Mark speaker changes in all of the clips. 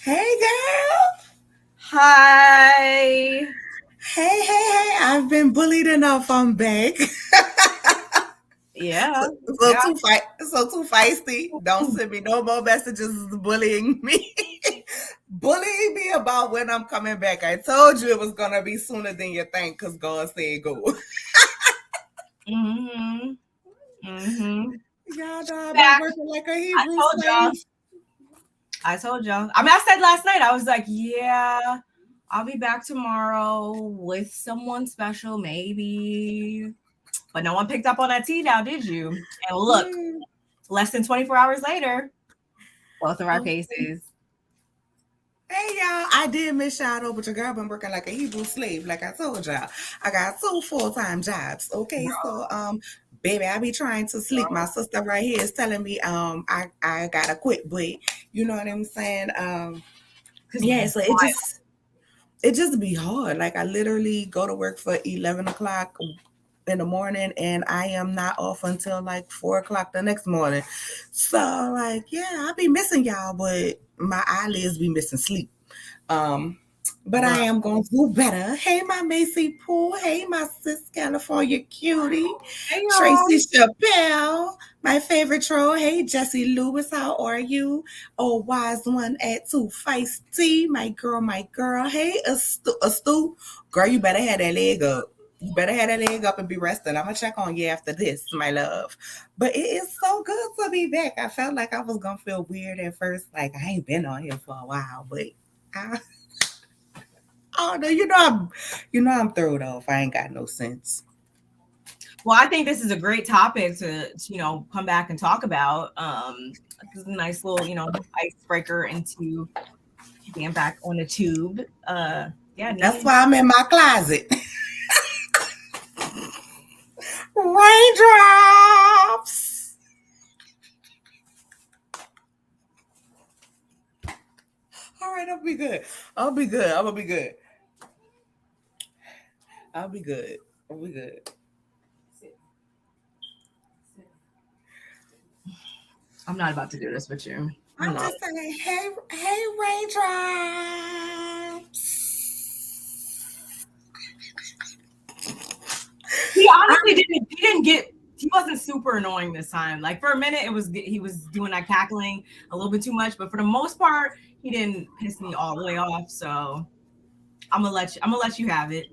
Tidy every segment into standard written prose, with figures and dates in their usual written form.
Speaker 1: Hey, girl.
Speaker 2: Hi.
Speaker 1: Hey. I've been bullied enough. I'm back.
Speaker 2: Yeah.
Speaker 1: so, so
Speaker 2: Yeah.
Speaker 1: too fight. So too feisty. Don't send me no more messages bullying me. Bullying me about when I'm coming back. I told you it was gonna be sooner than you think, cause God said go.
Speaker 2: Mhm. Mhm.
Speaker 1: Y'all know I've been
Speaker 2: Back.
Speaker 1: working like a
Speaker 2: I
Speaker 1: Hebrew
Speaker 2: told y'all.
Speaker 1: slave.
Speaker 2: I told y'all. I mean, I said last night. I was like, yeah, I'll be back tomorrow with someone special, maybe. But no one picked up on that tea now, did you? And look,
Speaker 1: Yeah.
Speaker 2: less than 24 hours later, both of our
Speaker 1: Okay.
Speaker 2: cases.
Speaker 1: Hey y'all, I did miss y'all though, but your girl been working like a Hebrew slave, like I told y'all. I got two full-time jobs. Okay, so baby, I be trying to sleep. My sister right here is telling me I gotta quit, but you know what I'm saying? Yeah, so it just be hard. Like I literally go to work for 11 o'clock in the morning and I am not off until like 4 o'clock the next morning. So like yeah, I be missing y'all, but my eyelids be missing sleep. Um, but I
Speaker 2: Girl.
Speaker 1: am going to do better. Hey, my Macy Poole. Hey, my sis California cutie.
Speaker 2: Hey, y'all.
Speaker 1: Tracy Chappelle, my favorite troll. Hey, Jesse Lewis. How are you? Oh, wise one at two. Feisty. My girl. Hey, Astu. Girl, you better have that leg up. You better have that leg up and be resting. I'm going to check on you after this, my love. But it is so good to be back. I felt like I was going to feel weird at first. Like, I ain't been on here for a while, but I, oh no, I'm throwed off. I ain't got no sense.
Speaker 2: Well, I think this is a great topic to come back and talk about. This is a nice little, icebreaker into getting back on the tube. Yeah,
Speaker 1: That's
Speaker 2: Nene.
Speaker 1: why I'm in my closet. Raindrops. All right, I'll be good. I'll be good. I'm gonna be good. I'll be good. I'll be good.
Speaker 2: I'm not about to do this with you. I'm
Speaker 1: I'm
Speaker 2: not.
Speaker 1: just saying, hey, raindrops.
Speaker 2: He honestly
Speaker 1: I'm,
Speaker 2: didn't. He didn't get. He wasn't super annoying this time. Like for a minute, he was doing that cackling a little bit too much, but for the most part, he didn't piss me all the way off. So I'm gonna let you have it.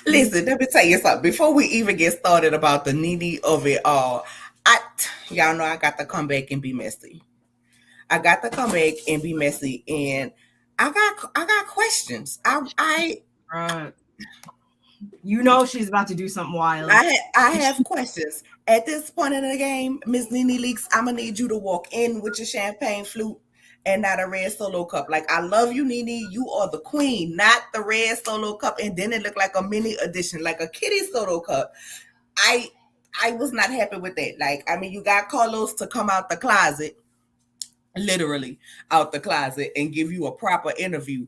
Speaker 1: listen, let me tell you something. Before we even get started about the needy of it all, I y'all know I got to come back and be messy. I got to come back and be messy, and I got questions.
Speaker 2: Uh, you know she's about to do something wild.
Speaker 1: I have questions. At this point in the game, Miss Nene Leaks, I'm gonna need you to walk in with your champagne flute and not a red solo cup. Like I love you, Nene. You are the queen, not the red solo cup. And then it looked like a mini edition, like a kitty solo cup. I I was not happy with that. Like I mean, you got Carlos to come out the closet, literally out the closet, and give you a proper interview,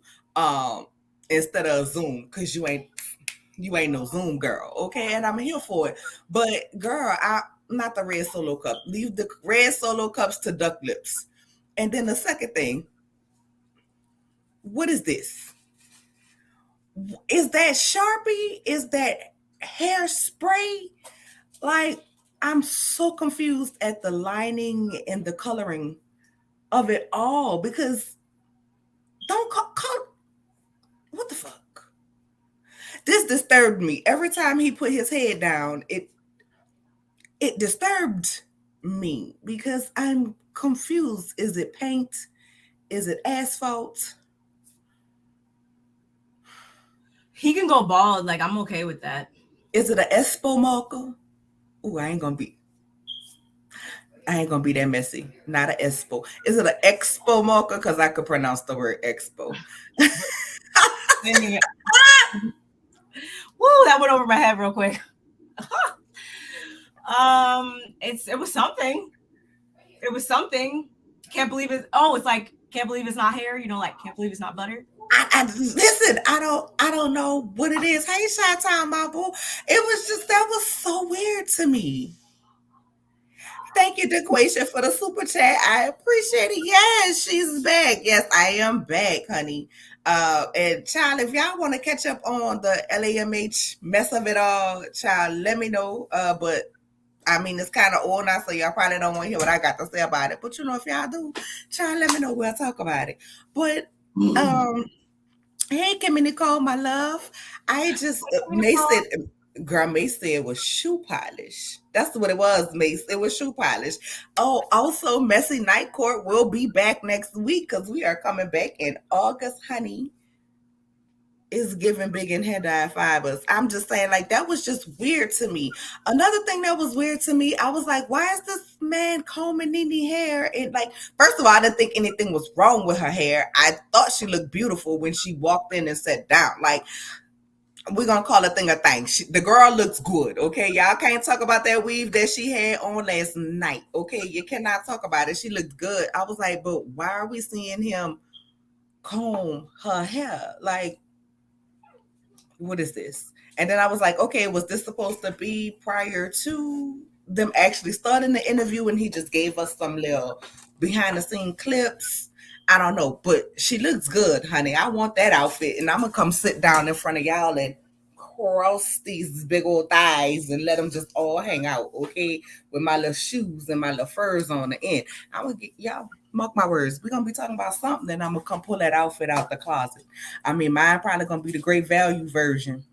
Speaker 1: instead of Zoom, because you ain't no Zoom girl, okay? And I'm here for it. But girl, I not the red solo cup. Leave the red solo cups to duck lips. And then the second thing, what is this? Is that Sharpie? Is that hairspray? Like, I'm so confused at the lining and the coloring of it all because don't call what the fuck? This disturbed me. Every time he put his head down, it disturbed me because I'm confused. Is it paint? Is it asphalt?
Speaker 2: He can go bald. Like I'm okay with that.
Speaker 1: Is it an Expo marker? Ooh, I ain't gonna be that messy. Not an Expo. Is it an Expo marker? Because I could pronounce the word Expo.
Speaker 2: Woo, that went over my head real quick. It was something. It was something. Can't believe it. Oh, it's like can't believe it's not hair. Like can't believe it's not butter.
Speaker 1: I listen. I don't know what it is. Hey, Chi Time, my boo. It was just that was so weird to me. Thank you, DeQuasia, for the super chat. I appreciate it. Yes, she's back. Yes, I am back, honey. And child, if y'all want to catch up on the LAMH mess of it all, child, let me know. But I mean, it's kind of old now, so y'all probably don't want to hear what I got to say about it. But you know, if y'all do, child, let me know. We'll talk about it. But um, hey, Kimmy Nicole, my love. I just May said, girl, May said it was shoe polish. That's what it was, Mace. It was shoe polish. Oh, also, Messy Night Court will be back next week because we are coming back in August, honey. Is giving big and head eye fibers. I'm just saying, like, that was just weird to me. Another thing that was weird to me, I was like, why is this man combing Nene hair? And like, first of all, I didn't think anything was wrong with her hair. I thought she looked beautiful when she walked in and sat down. Like, we're gonna call a thing a thing. The girl looks good, okay? Y'all can't talk about that weave that she had on last night, okay? You cannot talk about it. She looked good. I was like, but why are we seeing him comb her hair? Like, what is this? And then I was like, okay, was this supposed to be prior to them actually starting the interview? And he just gave us some little behind the scene clips. I don't know, but she looks good, honey. I want that outfit, and I'm gonna come sit down in front of y'all and cross these big old thighs and let them just all hang out, okay? With my little shoes and my little furs on the end. I'm gonna get y'all. Mark my words. We're gonna be talking about something, and I'm gonna come pull that outfit out the closet. I mean, mine probably gonna be the great value version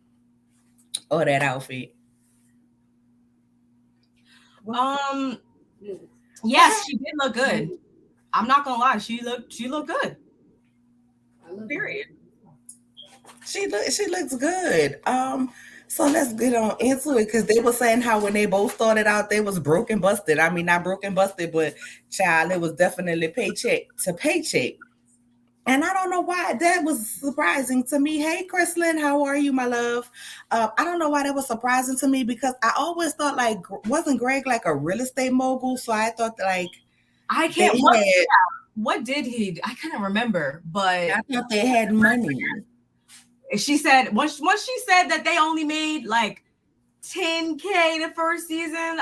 Speaker 1: of that outfit.
Speaker 2: Um, yes, she did look good. I'm not gonna lie, she looked good. Period.
Speaker 1: She looks good. So let's get on into it because they were saying how when they both started out, they was broken busted. I mean, not broken busted, but child, it was definitely paycheck to paycheck. And I don't know why that was surprising to me. Hey, Chrislyn, how are you, my love? I don't know why that was surprising to me because I always thought like wasn't Greg like a real estate mogul? So I thought like
Speaker 2: I
Speaker 1: they
Speaker 2: can't.
Speaker 1: had.
Speaker 2: What did he? I can't remember, but
Speaker 1: I thought they had money.
Speaker 2: she said once she said that they only made like $10K the first season,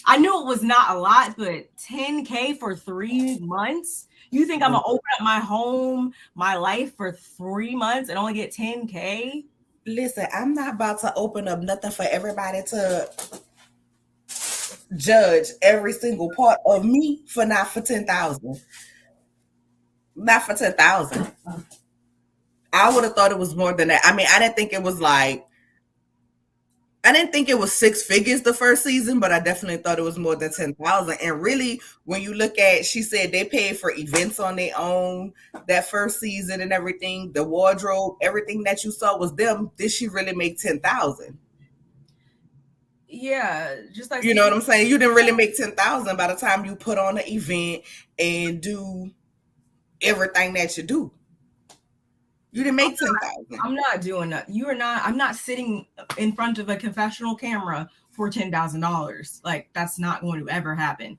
Speaker 2: I knew it was not a lot, but $10K for 3 months. You think I'm gonna open up my home, my life for 3 months and only get $10K?
Speaker 1: Listen, I'm not about to open up nothing for everybody to judge every single part of me for not for 10,000. Not for 10,000. I would have thought it was more than that. I mean, I didn't think it was six figures the first season, but I definitely thought it was more than 10,000. And really, when you look at, she said they paid for events on their own that first season and everything, the wardrobe, everything that you saw was them. Did she really make 10,000?
Speaker 2: Yeah, just like
Speaker 1: You know what I'm saying? You didn't really make 10,000 by the time you put on an event and do everything that you do. You didn't make 10,000.
Speaker 2: I'm not doing that. You are not. I'm not sitting in front of a confessional camera for $10,000. Like that's not going to ever happen,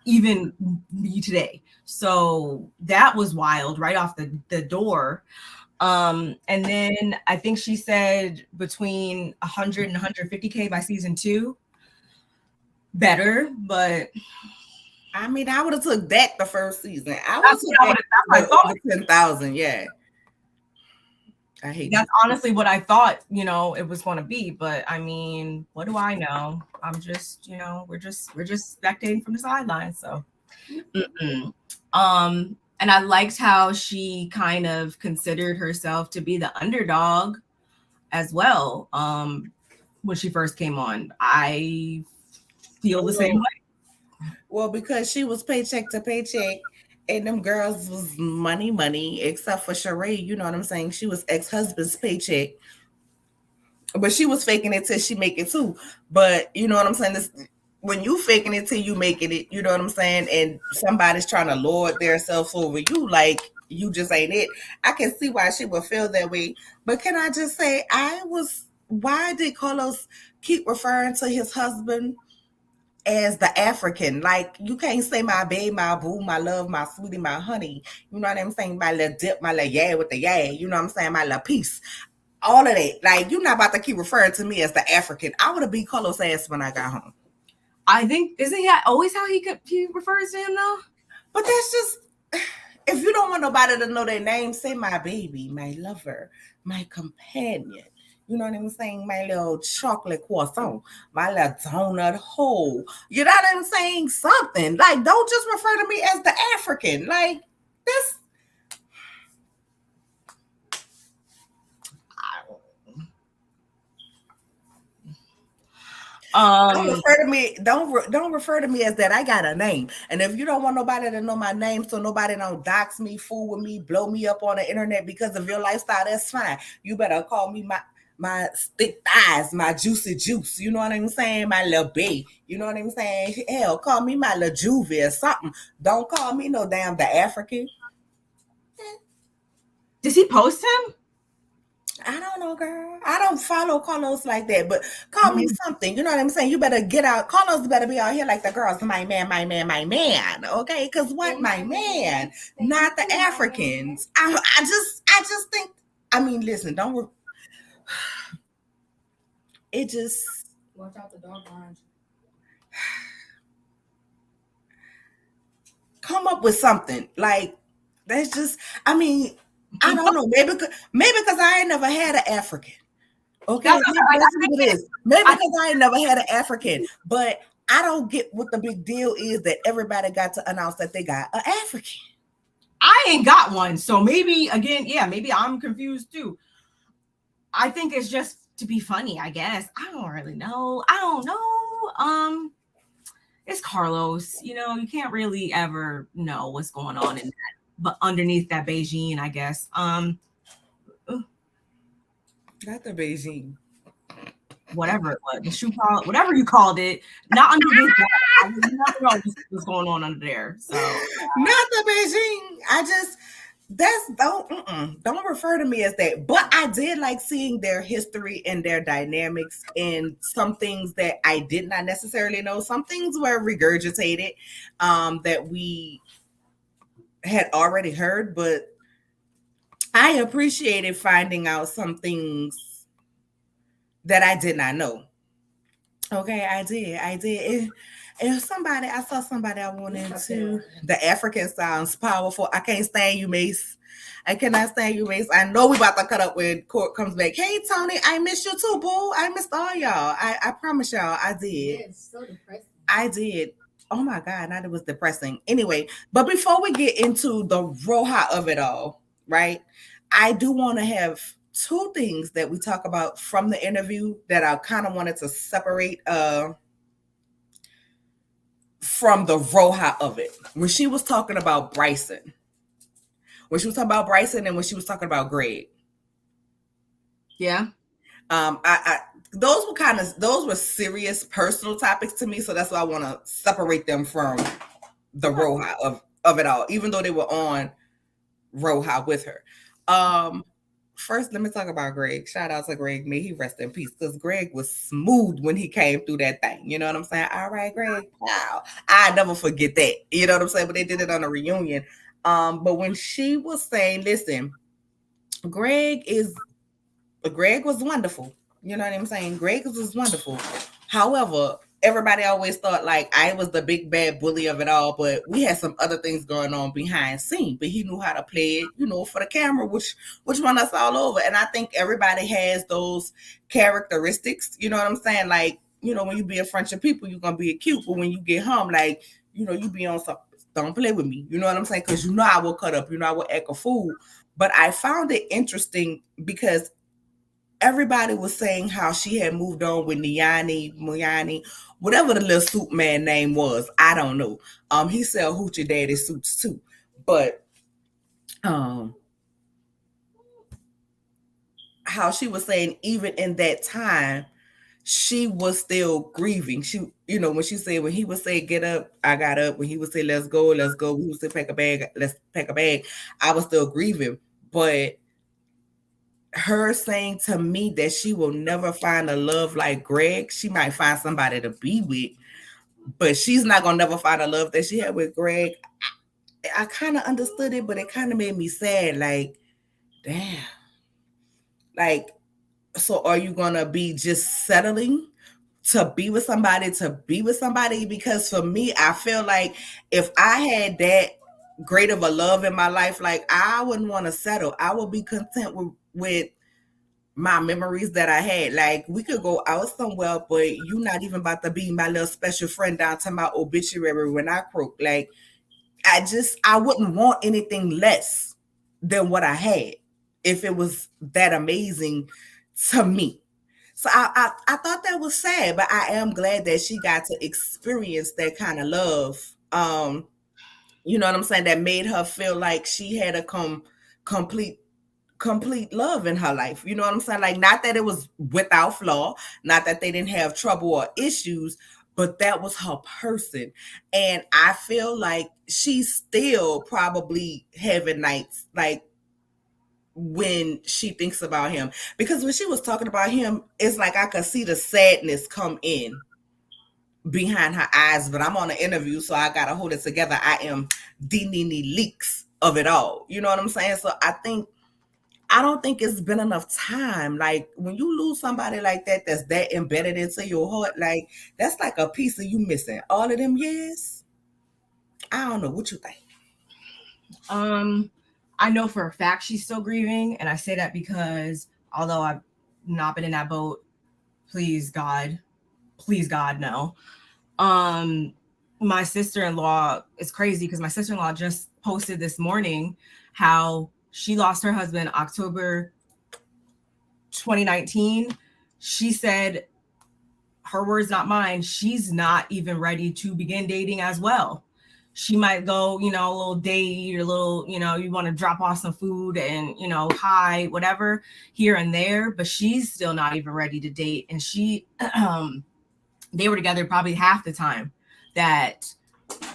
Speaker 2: even me today. So that was wild right off the door. And then I think she said between 100 and 150K by season 2. Better, but
Speaker 1: I mean, I would have took that the first season. I would have took 10,000. Yeah. I hate
Speaker 2: that's honestly what I thought, it was going to be. But I mean, what do I know? I'm just, we're just spectating from the sidelines. So, and I liked how she kind of considered herself to be the underdog as well. When she first came on, I feel the same way.
Speaker 1: Well, because she was paycheck to paycheck. And them girls was money, except for Sheree. You know what I'm saying? She was ex-husband's paycheck. But she was faking it till she make it too. But you know what I'm saying? When you faking it till you making it, you know what I'm saying? And somebody's trying to lord themselves over you, like you just ain't it. I can see why she would feel that way. But can I just say, why did Carlos keep referring to his husband as the African? Like, you can't say my babe, my boo, my love, my sweetie, my honey. You know what I'm saying? My little dip, my little yeah with the yeah. You know what I'm saying? My little piece. All of that. Like, you're not about to keep referring to me as the African. I would have beat Carlos' ass when I got home.
Speaker 2: I think isn't he always how he refers to him though?
Speaker 1: But that's just, if you don't want nobody to know their name, say my baby, my lover, my companion. You know what I'm saying? My little chocolate croissant, my little donut hole. You know what I'm saying? Something. Like, don't just refer to me as the African. Like, this. Don't
Speaker 2: Um,
Speaker 1: refer to me. Don't refer to me as that. I got a name, and if you don't want nobody to know my name, so nobody don't dox me, fool with me, blow me up on the internet because of your lifestyle, that's fine. You better call me my thick thighs, my juicy juice. You know what I'm saying? My little B. You know what I'm saying? Hell, call me my little juvie or something. Don't call me no damn the African.
Speaker 2: does he post him?
Speaker 1: I don't know, girl. I don't follow Carlos like that, but call me
Speaker 2: Mm.
Speaker 1: something. You know what I'm saying? You better get out. Carlos better be out here like the girls. My man, my man, my man. Okay, because what, my man, not the Africans. I just think. I mean, listen. Don't. It just
Speaker 3: Watch out the dog behind you.
Speaker 1: come up with something like that's just. I mean, I don't know. Maybe because I ain't never had an African. Okay,
Speaker 2: That's
Speaker 1: maybe
Speaker 2: like,
Speaker 1: that's what it is. Maybe
Speaker 2: I,
Speaker 1: because I ain't never had an African, but I don't get what the big deal is that everybody got to announce that they got an African.
Speaker 2: I ain't got one, so maybe again, yeah, maybe I'm confused too. I think it's just to be funny, I guess. I don't really know. I don't know. It's Carlos. You know, you can't really ever know what's going on in that, but underneath that Beijing, I guess.
Speaker 1: Not the Beijing.
Speaker 2: Whatever it was, the shoe polish, whatever you called it, not underneath that. I would never know what's going on under there. So
Speaker 1: Not the Beijing. I just that's don't refer to me as that. But I did like seeing their history and their dynamics and some things that I did not necessarily know. Some things were regurgitated that we had already heard, but I appreciated finding out some things that I did not know. Okay, I did. I did. If somebody, I saw somebody I wanted to. The African sounds powerful. I can't stand you, Mace. I cannot stand you, Mace. I know we about to cut up when Court comes back. Hey, Tony, I miss you too, boo. I missed all y'all. I promise y'all, I did.
Speaker 3: Yeah, it's so depressing.
Speaker 1: I did. Oh my God, now it was depressing. Anyway, but before we get into the roha of it all, right? I do want to have two things that we talk about from the interview that I kind of wanted to separate from the roha of it. When she was talking about Bryson. When she was talking about Bryson and when she was talking about Greg.
Speaker 2: yeah.
Speaker 1: I those were serious personal topics to me, so that's why I want to separate them from the roha of it all, even though they were on roha with her. First, let me talk about Greg. Shout out to Greg. May he rest in peace. Because Greg was smooth when he came through that thing. You know what I'm saying? All right, Greg. Wow. I never forget that. You know what I'm saying? But they did it on a reunion. But when she was saying, listen, Greg was wonderful. You know what I'm saying? Greg was wonderful. However, everybody always thought like I was the big bad bully of it all, but we had some other things going on behind scene. But he knew how to play it, you know, for the camera, which won us all over. And I think everybody has those characteristics. You know what I'm saying? Like, you know, when you be in front of people, you're gonna be cute, but when you get home, like, you know, you be on some. Don't play with me. You know what I'm saying? Because you know I will cut up. You know I will act a fool. But I found it interesting because everybody was saying how she had moved on with Muyani, whatever the little suit man name was. I don't know. He sell hoochie daddy suits too, but um, how she was saying even in that time she was still grieving. She, you know, when she said when he would say get up, I got up. When he would say let's go, let's go. When he would say pack a bag, let's pack a bag. I was still grieving, but her saying to me that she will never find a love like Greg. She might find somebody to be with, but she's not gonna never find a love that she had with Greg. I kind of understood it, but it kind of made me sad. Like, damn. Like, so are you gonna be just settling to be with somebody, because for me, I feel like if I had that great of a love in my life, like I wouldn't want to settle. I would be content with my memories that I had. Like we could go out somewhere, but you not even about to be my little special friend down to my obituary when I croak. Like I wouldn't want anything less than what I had if it was that amazing to me. So I thought that was sad, but I am glad that she got to experience that kind of love. You know what I'm saying? That made her feel like she had a complete complete love in her life. You know what I'm saying? Like, not that it was without flaw, not that they didn't have trouble or issues, but that was her person. And I feel like she's still probably having nights like when she thinks about him, because when she was talking about him, it's like I could see the sadness come in behind her eyes. But I'm on an interview, so I gotta hold it together. I am the Nene Leaks of it all. You know what I'm saying? So I don't think it's been enough time. Like when you lose somebody like that, that's that embedded into your heart, like that's like a piece of you missing all of them years. I don't know what you think.
Speaker 2: I know for a fact she's still grieving, and I say that because although I've not been in that boat, please God, no. My sister-in-law, it's crazy because my sister-in-law just posted this morning how she lost her husband October 2019. She said, her words, not mine, she's not even ready to begin dating as well. She might go, a little date, or a little, you want to drop off some food and, hi, whatever, here and there, but she's still not even ready to date. And they were together probably half the time that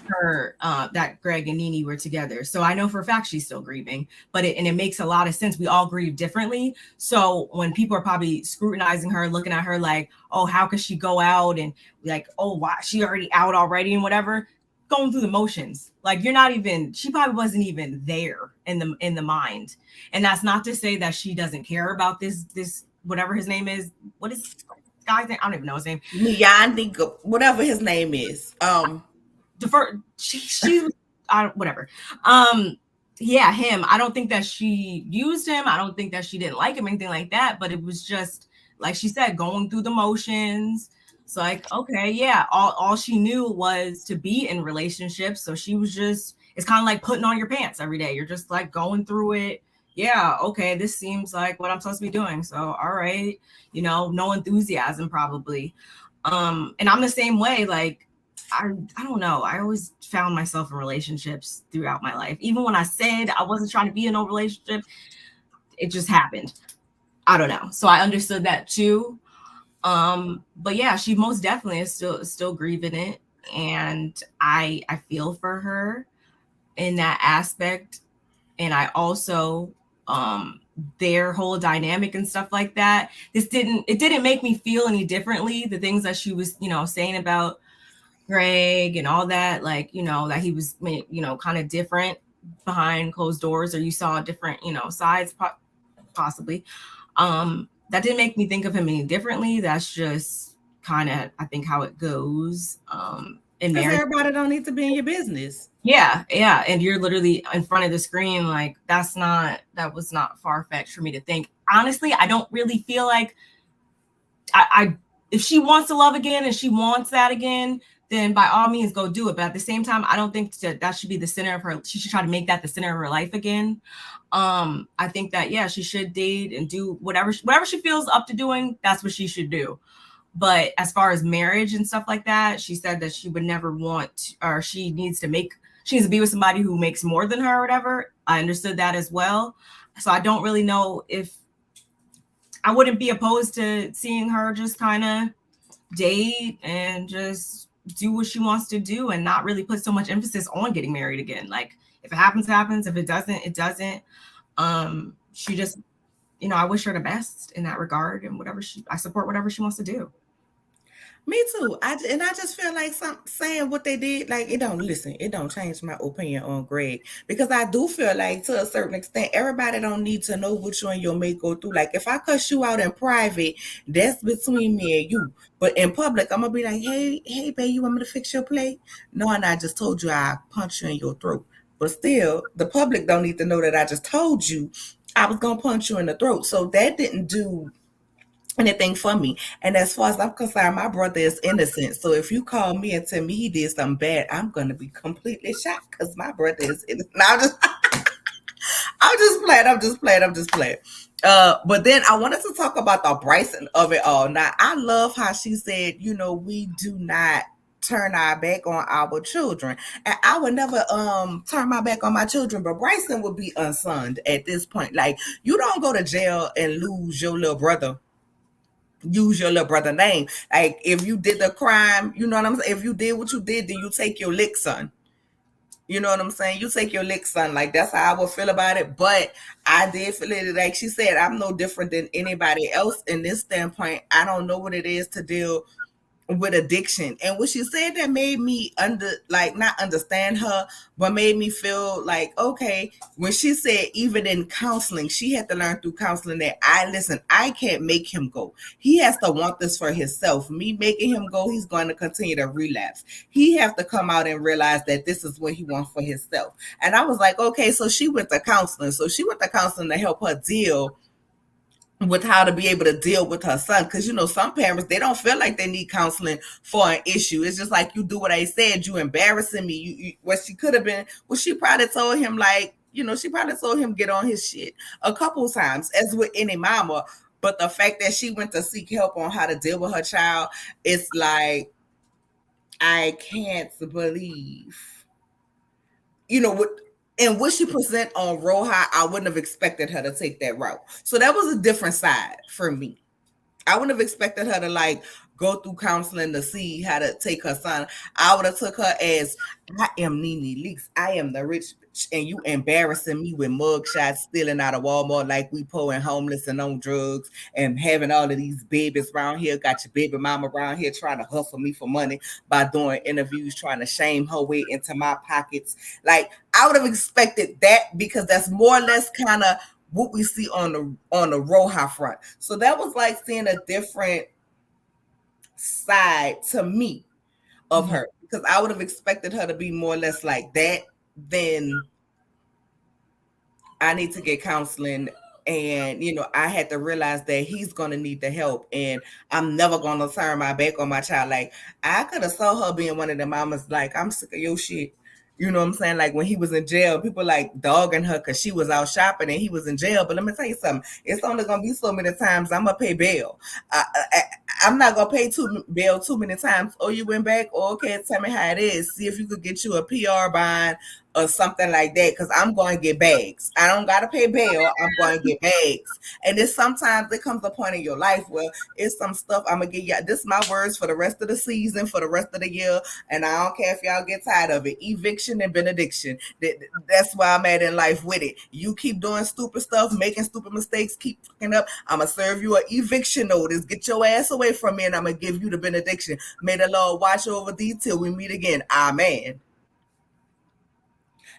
Speaker 2: that Greg and Nene were together. So I know for a fact she's still grieving, but it makes a lot of sense. We all grieve differently. So when people are probably scrutinizing her, looking at her like, oh, how could she go out, and like, oh, why she already out already and whatever, going through the motions. Like she probably wasn't even there in the mind. And that's not to say that she doesn't care about this whatever his name is. What is guy's name? I don't even know his name.
Speaker 1: Neon, whatever his name is.
Speaker 2: Whatever. Yeah, him. I don't think that she used him. I don't think that she didn't like him, anything like that. But it was just, like she said, going through the motions. It's like, okay, yeah, all she knew was to be in relationships. So she was just, it's kind of like putting on your pants every day. You're just like going through it. Yeah, okay, this seems like what I'm supposed to be doing. So, all right, no enthusiasm probably. And I'm the same way. Like, I don't know. I always found myself in relationships throughout my life. Even when I said I wasn't trying to be in no relationship, it just happened. I don't know. So I understood that too. But yeah, she most definitely is still grieving it. And I feel for her in that aspect. And I also their whole dynamic and stuff like that. It didn't make me feel any differently. The things that she was, saying about Greg and all that, like, that he was, kind of different behind closed doors, or you saw different, sides possibly. That didn't make me think of him any differently. That's just kind of, I think, how it goes. In marriage.
Speaker 1: Everybody don't need to be in your business.
Speaker 2: Yeah. And you're literally in front of the screen. Like, that was not far-fetched for me to think. Honestly, I don't really feel like if she wants to love again and she wants that again, then by all means go do it. But at the same time, I don't think that should be the center of her. She should try to make that the center of her life again. I think that, yeah, she should date and do whatever she feels up to doing. That's what she should do. But as far as marriage and stuff like that, she said that she would never want, or she needs to be with somebody who makes more than her or whatever. I understood that as well. So I don't really know if I wouldn't be opposed to seeing her just kind of date and just do what she wants to do and not really put so much emphasis on getting married again. Like, if it happens, it happens. If it doesn't, it doesn't. She just, I wish her the best in that regard, and I support whatever she wants to do.
Speaker 1: Me too. I just feel like saying what they did, like it don't change my opinion on Greg because I do feel like to a certain extent everybody don't need to know what you and your mate go through. Like if I cuss you out in private, that's between me and you. But in public, I'm gonna be like, hey, babe, you want me to fix your plate? No, and I just told you I punch you in your throat. But still, the public don't need to know that I just told you I was gonna punch you in the throat. So that didn't do anything for me. And as far as I'm concerned, my brother is innocent. So if you call me and tell me he did something bad, I'm gonna be completely shocked because my brother is innocent. No, I'm just playing. I'm just playing. I'm just playing. But then I wanted to talk about the Bryson of it all. Now I love how she said, we do not turn our back on our children. And I would never turn my back on my children, but Bryson would be unsunned at this point. Like you don't go to jail and lose your little brother, use your little brother name. Like if you did the crime, you know what I'm saying? If you did what you did, then you take your lick, son. You know what I'm saying? You take your lick, son. Like that's how I would feel about it. But I did feel it. Like she said, I'm no different than anybody else in this standpoint. I don't know what it is to deal with addiction. And what she said that made me not understand her, but made me feel like, okay, when she said even in counseling, she had to learn through counseling that I can't make him go. He has to want this for himself. Me making him go, he's going to continue to relapse. He have to come out and realize that this is what he wants for himself. And I was like, okay, so she went to counseling. So she went to counseling to help her deal with how to be able to deal with her son, because some parents, they don't feel like they need counseling for an issue. It's just like, you do what I said, you embarrassing me. What she could have been, well, she probably told him, like, she probably told him get on his shit a couple times, as with any mama. But the fact that she went to seek help on how to deal with her child, it's like, I can't believe, what. And what she present on Roja, I wouldn't have expected her to take that route. So that was a different side for me. I wouldn't have expected her to go through counseling to see how to take her son. I would have took her as, I am Nene Leaks. I am the rich bitch, and you embarrassing me with mugshots, stealing out of Walmart like we poor and homeless and on drugs, and having all of these babies around here. Got your baby mama around here trying to hustle me for money by doing interviews, trying to shame her way into my pockets. Like I would have expected that, because that's more or less kind of what we see on the Roja front. So that was like seeing a different side to me of her, because I would have expected her to be more or less like that. Then I need to get counseling, and I had to realize that he's going to need the help, and I'm never going to turn my back on my child. Like I could have saw her being one of the mamas, like, I'm sick of your shit. You know what I'm saying? Like when he was in jail, people like dogging her because she was out shopping and he was in jail. But let me tell you something. It's only going to be so many times I'm going to pay bail. I'm not going to pay bail too many times. Oh, you went back? Oh, okay, tell me how it is. See if you could get you a PR bond or something like that, because I'm going to get bags. I don't got to pay bail. I'm going to get bags. And then sometimes there comes a point in your life where it's some stuff I'm going to get you. This is my words for the rest of the season, for the rest of the year. And I don't care if y'all get tired of it. Eviction and benediction. That's why I'm at in life with it. You keep doing stupid stuff, making stupid mistakes, keep fucking up. I'm going to serve you an eviction notice. Get your ass away from me, and I'm going to give you the benediction. May the Lord watch over thee till we meet again. Amen.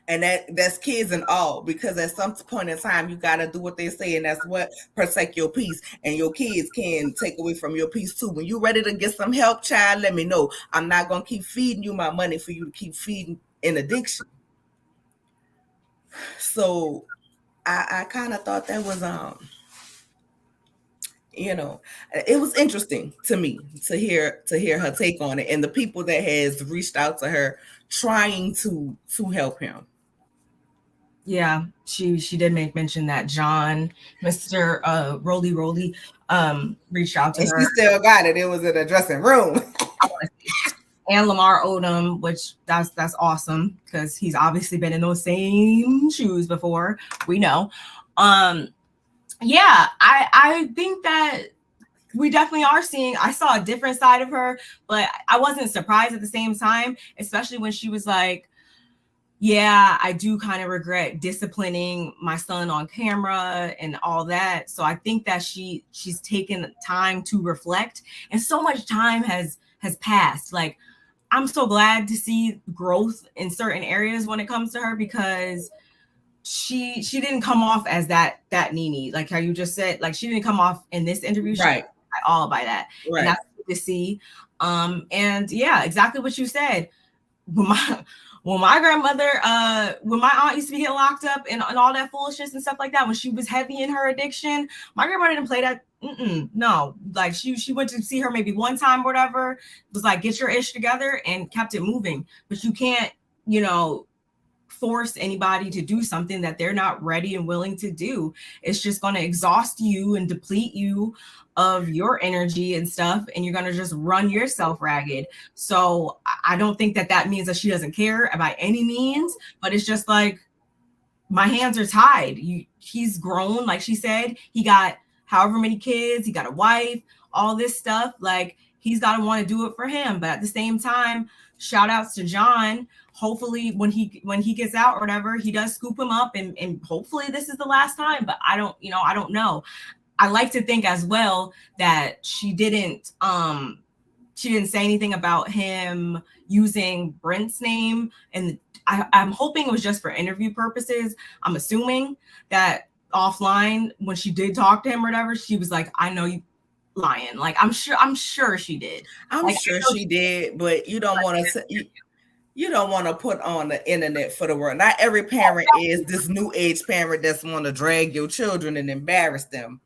Speaker 1: And that's kids and all, because at some point in time, you got to do what they say, and that's what protect your peace. And your kids can take away from your peace too. When you're ready to get some help, child, let me know. I'm not going to keep feeding you my money for you to keep feeding in addiction. So I kind of thought that was, it was interesting to me to hear her take on it, and the people that has reached out to her trying to help him.
Speaker 2: Yeah, she did make mention that John, Mr. Roly reached out to
Speaker 1: and
Speaker 2: her.
Speaker 1: And she still got it. It was in a dressing room.
Speaker 2: And Lamar Odom, which that's awesome, because he's obviously been in those same shoes before. We know. Yeah, I think that we definitely are seeing, I saw a different side of her, but I wasn't surprised at the same time, especially when she was like, yeah, I do kind of regret disciplining my son on camera and all that. So I think that she's taken time to reflect, and so much time has has passed. Like, I'm so glad to see growth in certain areas when it comes to her, because she didn't come off as that Nene, like how you just said. Like, she didn't come off in this interview
Speaker 1: Right.
Speaker 2: at all by that, and
Speaker 1: Right.
Speaker 2: that's good to see. And yeah, exactly what you said. When my grandmother, when my aunt used to be getting locked up and all that foolishness and stuff like that, when she was heavy in her addiction, my grandma didn't play that. No, like she went to see her maybe one time or whatever, was like, get your ish together, and kept it moving. But you can't, you know, force anybody to do something that they're not ready and willing to do. It's just going to exhaust you and deplete you of your energy and stuff, and you're going to just run yourself ragged. So I don't think that means that she doesn't care by any means, but it's just like, my hands are tied. He's grown, like she said. He got however many kids, he got a wife, all this stuff. Like, he's got to want to do it for him. But at the same time, shout outs to John. Hopefully when he gets out or whatever, he does scoop him up, and hopefully this is the last time. But I don't know. I like to think as well that she didn't say anything about him using Brent's name, and I'm hoping it was just for interview purposes. I'm assuming that offline, when she did talk to him or whatever, she was like, I know you lying. Like, I'm sure she did.
Speaker 1: I'm
Speaker 2: Like,
Speaker 1: sure she did, but you don't want to. You don't want to put on the internet for the world. Not every parent is this new age parent that's want to drag your children and embarrass them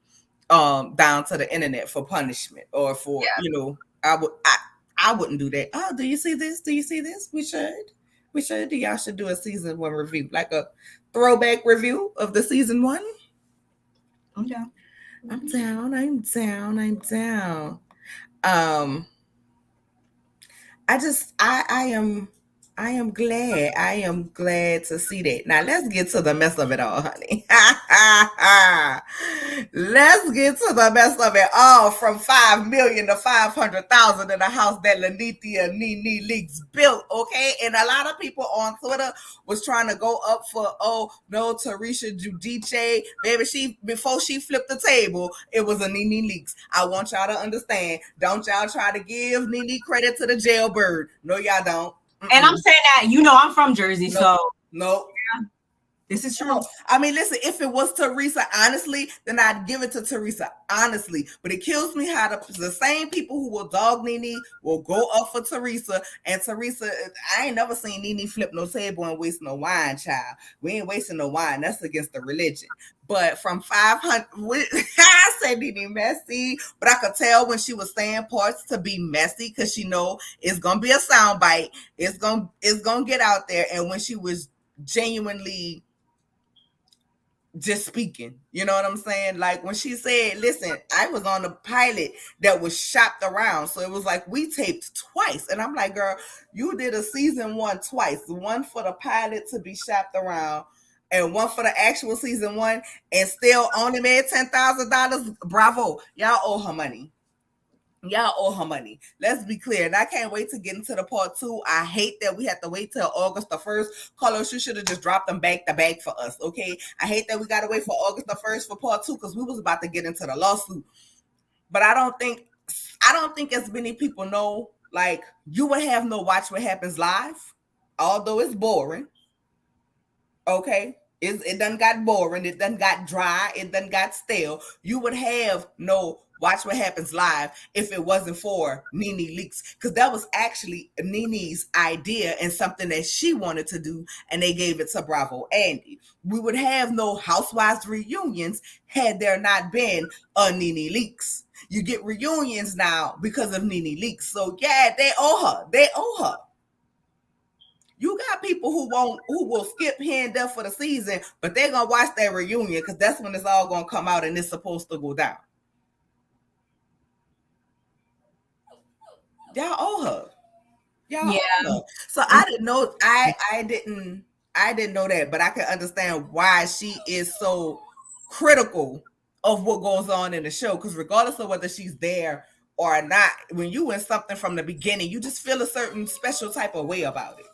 Speaker 1: down to the internet for punishment or for I wouldn't do that. Oh, do you see this? Do you see this? We should. Y'all should do a season 1 review, like a throwback review of the season 1.
Speaker 2: I'm down.
Speaker 1: I'm down. I am glad to see that. Now let's get to the mess of it all, honey. Let's get to the mess of it all. From 5 million to 500,000 in a house that Lanithia Nene Leaks built, okay? And a lot of people on Twitter was trying to go up for, oh no, Tarisha Giudice, baby, before she flipped the table, it was a Nene Leaks. I want y'all to understand. Don't y'all try to give Nene credit to the jailbird. No, y'all don't.
Speaker 2: And I'm saying that, I'm from Jersey, so
Speaker 1: no.
Speaker 2: Yeah, this is true.
Speaker 1: No. I mean, listen, if it was Teresa, honestly, then I'd give it to Teresa, honestly. But it kills me how the same people who will dog Nene will go up for Teresa. And Teresa, I ain't never seen Nene flip no table and waste no wine, child. We ain't wasting no wine. That's against the religion. But from 500, I said Nene messy, but I could tell when she was saying parts to be messy because she know it's gonna be a soundbite. It's gonna get out there. And when she was genuinely just speaking, you know what I'm saying? Like when she said, listen, I was on a pilot that was shopped around. So it was like we taped twice. And I'm like, girl, you did a season 1 twice. One for the pilot to be shopped around and one for the actual season 1, and still only made $10,000. Bravo. Y'all owe her money. Let's be clear. And I can't wait to get into the part 2. I hate that we have to wait till August the 1st. Carlos, you should have just dropped them back to back for us, okay? I hate that we got to wait for August the 1st for part 2 because we was about to get into the lawsuit. But I don't think as many people know, like, you would have no Watch What Happens Live, although it's boring, okay? It done got boring. It done got dry. It done got stale. You would have no Watch What Happens Live if it wasn't for Nene Leaks, because that was actually Nene's idea and something that she wanted to do, and they gave it to Bravo Andy. We would have no Housewives reunions had there not been a Nene Leaks. You get reunions now because of Nene Leaks. So yeah, they owe her. You got people who will skip here and there for the season, but they're gonna watch that reunion because that's when it's all gonna come out and it's supposed to go down. Y'all owe her. Owe her. So I didn't know. I didn't know that, but I can understand why she is so critical of what goes on in the show. Because regardless of whether she's there or not, when you in something from the beginning, you just feel a certain special type of way about it.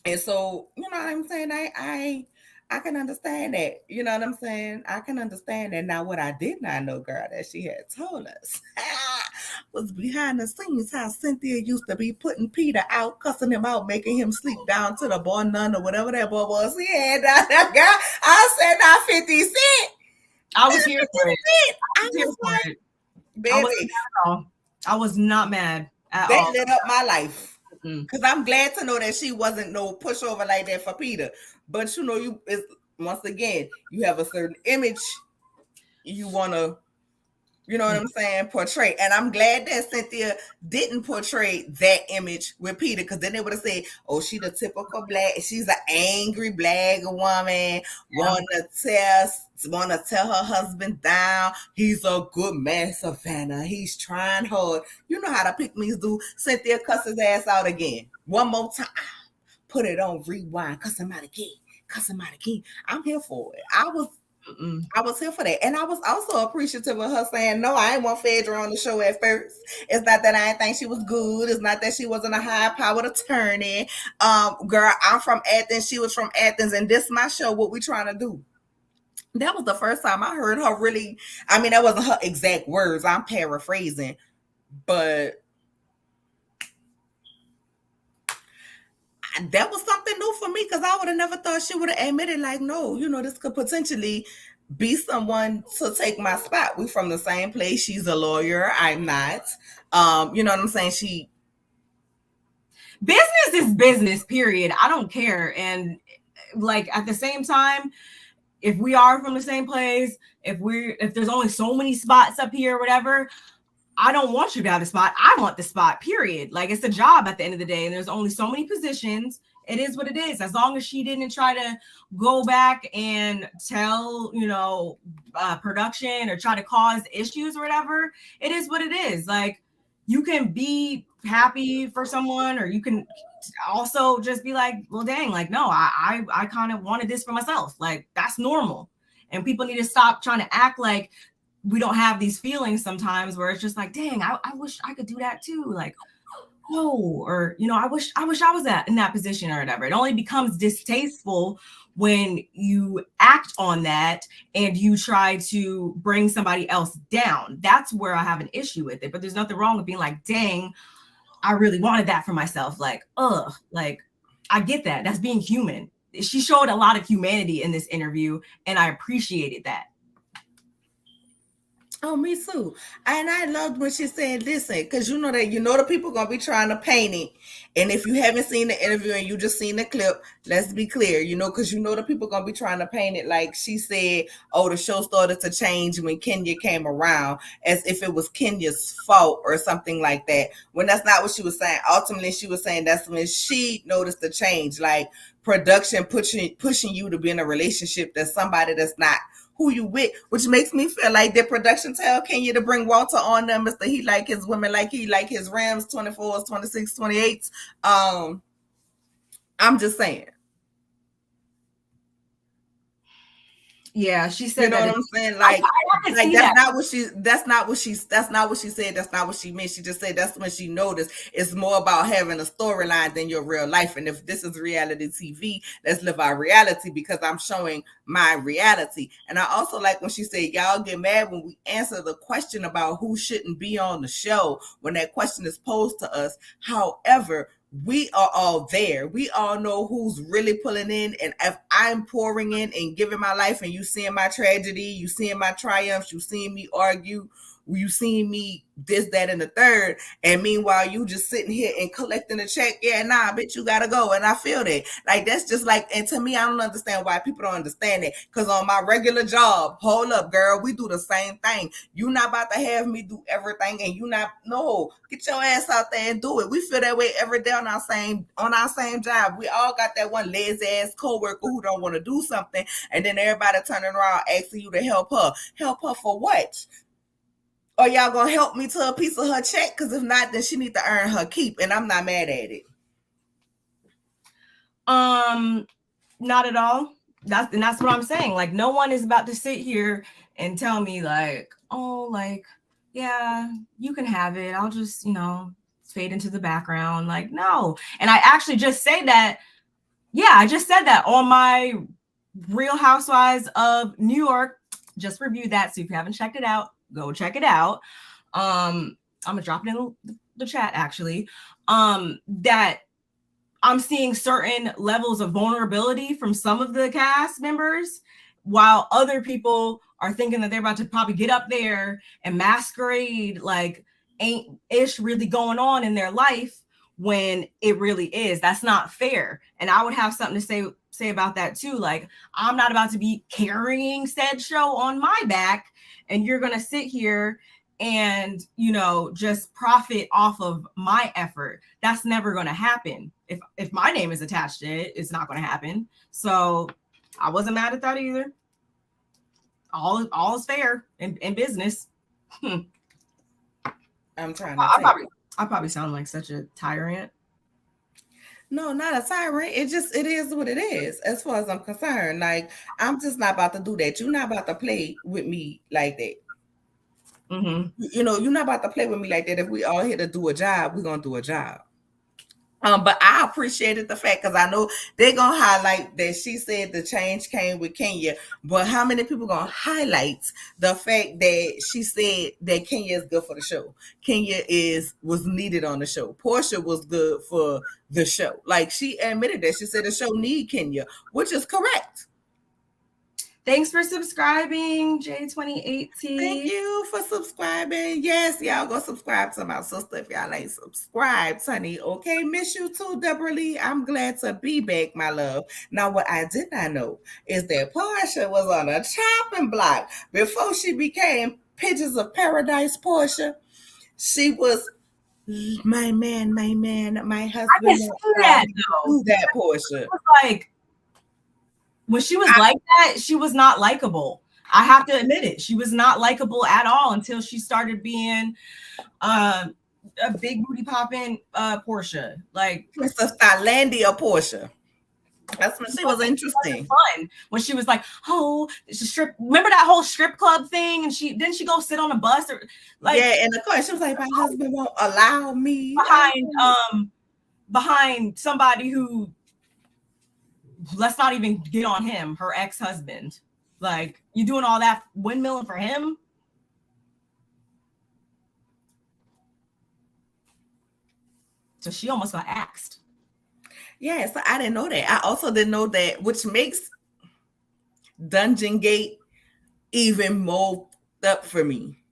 Speaker 1: And so, you know what I'm saying? I can understand that. You know what I'm saying? I can understand that. Now, what I did not know, girl, that she had told us was behind the scenes how Cynthia used to be putting Peter out, cussing him out, making him sleep down to the boy none or whatever that boy was. He had that guy. I said, not 50 Cent.
Speaker 2: I was here for it.
Speaker 1: I was like, baby,
Speaker 2: I was not mad at
Speaker 1: that
Speaker 2: all.
Speaker 1: lit up my life. Because I'm glad to know that she wasn't no pushover like that for Peter. But you know, once again, you have a certain image you want to, you know what I'm saying, portray. And I'm glad that Cynthia didn't portray that image with Peter, because then they would have said, oh, she the typical black, she's an angry black woman, want to tell her husband down. He's a good man, Savannah. He's trying hard. You know how the pick-me's do. Cynthia cuss his ass out again. One more time. Put it on rewind. Cuss him out again. Cuss him out again. I'm here for it. I was here for that. And I was also appreciative of her saying, no, I ain't want Phaedra on the show at first. It's not that I didn't think she was good. It's not that she wasn't a high-powered attorney. Girl, I'm from Athens. She was from Athens. And this my show, what we trying to do. That was the first time I heard her really, I mean, that wasn't her exact words. I'm paraphrasing. But that was something new for me, because I would have never thought she would have admitted, like, no, you know, this could potentially be someone to take my spot. We from the same place. She's a lawyer. I'm not. You know what I'm saying?
Speaker 2: Business is business, period. I don't care. And like at the same time, if we are from the same place, if there's only so many spots up here or whatever, I don't want you to have the spot. I want the spot, period. Like, it's a job at the end of the day, and there's only so many positions. It is what it is. As long as she didn't try to go back and tell, you know, production or try to cause issues or whatever, it is what it is. Like, you can be happy for someone, or you can also just be like, well, dang, like, no, I kind of wanted this for myself. Like, that's normal. And people need to stop trying to act like we don't have these feelings sometimes, where it's just like, dang, I wish I could do that too. Like, no, or, you know, I wish I was in that position or whatever. It only becomes distasteful when you act on that and you try to bring somebody else down. That's where I have an issue with it. But there's nothing wrong with being like, dang, I really wanted that for myself. Like, like, I get that. That's being human. She showed a lot of humanity in this interview, and I appreciated that.
Speaker 1: Oh, me too. And I loved when she said, listen, because you know the people gonna be trying to paint it. And if you haven't seen the interview and you just seen the clip, let's be clear, you know, because you know the people gonna be trying to paint it like she said, oh, the show started to change when Kenya came around, as if it was Kenya's fault or something like that. When that's not what she was saying. Ultimately, she was saying that's when she noticed the change, like production pushing you to be in a relationship that's somebody that's not who you with, which makes me feel like the production tell Kenya to bring Walter on them, Mr. He like his women like he like his Rams 24s, 26, 28s. I'm just saying.
Speaker 2: Yeah, she said,
Speaker 1: you know
Speaker 2: that
Speaker 1: what I'm saying? Like that's not what she said. That's not what she meant. She just said that's when she noticed it's more about having a storyline than your real life. And if this is reality TV, let's live our reality, because I'm showing my reality. And I also like when she said, y'all get mad when we answer the question about who shouldn't be on the show when that question is posed to us. However, we are all there. We all know who's really pulling in. And if I'm pouring in and giving my life, and you seeing my tragedy, you seeing my triumphs, you seeing me argue, you seeing me this, that, and the third, and meanwhile you just sitting here and collecting a check, yeah, nah, bitch, you gotta go. And I feel that. Like, that's just like, and to me, I don't understand why people don't understand it. Because on my regular job, hold up, girl, we do the same thing. You not about to have me do everything, and you not, no, get your ass out there and do it. We feel that way every day on our same job. We all got that one lazy ass coworker who don't want to do something, and then everybody turning around asking you to help her. Help her for what? Or y'all gonna help me to a piece of her check? Because if not, then she need to earn her keep, and I'm not mad at it.
Speaker 2: Not at all. That's what I'm saying. Like, no one is about to sit here and tell me like, oh, like, yeah, you can have it. I'll just, you know, fade into the background. Like, no. And I actually just say that. Yeah, I just said that on my Real Housewives of New York. Just reviewed that. So if you haven't checked it out, go check it out. I'm gonna drop it in the chat actually, that I'm seeing certain levels of vulnerability from some of the cast members, while other people are thinking that they're about to probably get up there and masquerade like ain't ish really going on in their life when it really is. That's not fair. And I would have something to say about that too. Like, I'm not about to be carrying said show on my back, and you're gonna sit here and, you know, just profit off of my effort. That's never going to happen. If my name is attached to it, it's not going to happen. So I wasn't mad at that either. All is fair in business.
Speaker 1: I'm trying to
Speaker 2: I probably sound like such a tyrant.
Speaker 1: No, not a tyrant. It is what it is, as far as I'm concerned. Like, I'm just not about to do that. You're not about to play with me like that.
Speaker 2: Mm-hmm.
Speaker 1: You know, you're not about to play with me like that. If we all here to do a job, we're gonna do a job. But I appreciated the fact, because I know they're gonna highlight that she said the change came with Kenya. But how many people gonna highlight the fact that she said that Kenya is good for the show? Kenya was needed on the show. Portia was good for the show. Like, she admitted that. She said the show need Kenya, which is correct.
Speaker 2: Thanks for subscribing, J2018.
Speaker 1: Thank you for subscribing. Yes, y'all go subscribe to my sister if y'all ain't subscribed, honey. Okay, miss you too, Deborah Lee. I'm glad to be back, my love. Now, what I did not know is that Portia was on a chopping block before she became Pigeons of Paradise Portia. She was my man, my husband.
Speaker 2: I can see that, though.
Speaker 1: That Portia.
Speaker 2: It was like, when she was like that, she was not likable. I have to admit it. She was not likable at all until she started being a big booty popping Portia. Like,
Speaker 1: Princess Thailandia Portia. That's when she was interesting.
Speaker 2: Fun when she was like, "Oh, it's a strip." Remember that whole strip club thing? And she go sit on a bus or like,
Speaker 1: yeah. And of course, she was like, "My husband won't allow me."
Speaker 2: Behind somebody who, let's not even get on him, her ex-husband. Like, you doing all that windmilling for him? So she almost got axed.
Speaker 1: Yeah, so I didn't know that. I also didn't know that, which makes Dungeon Gate even more up for me.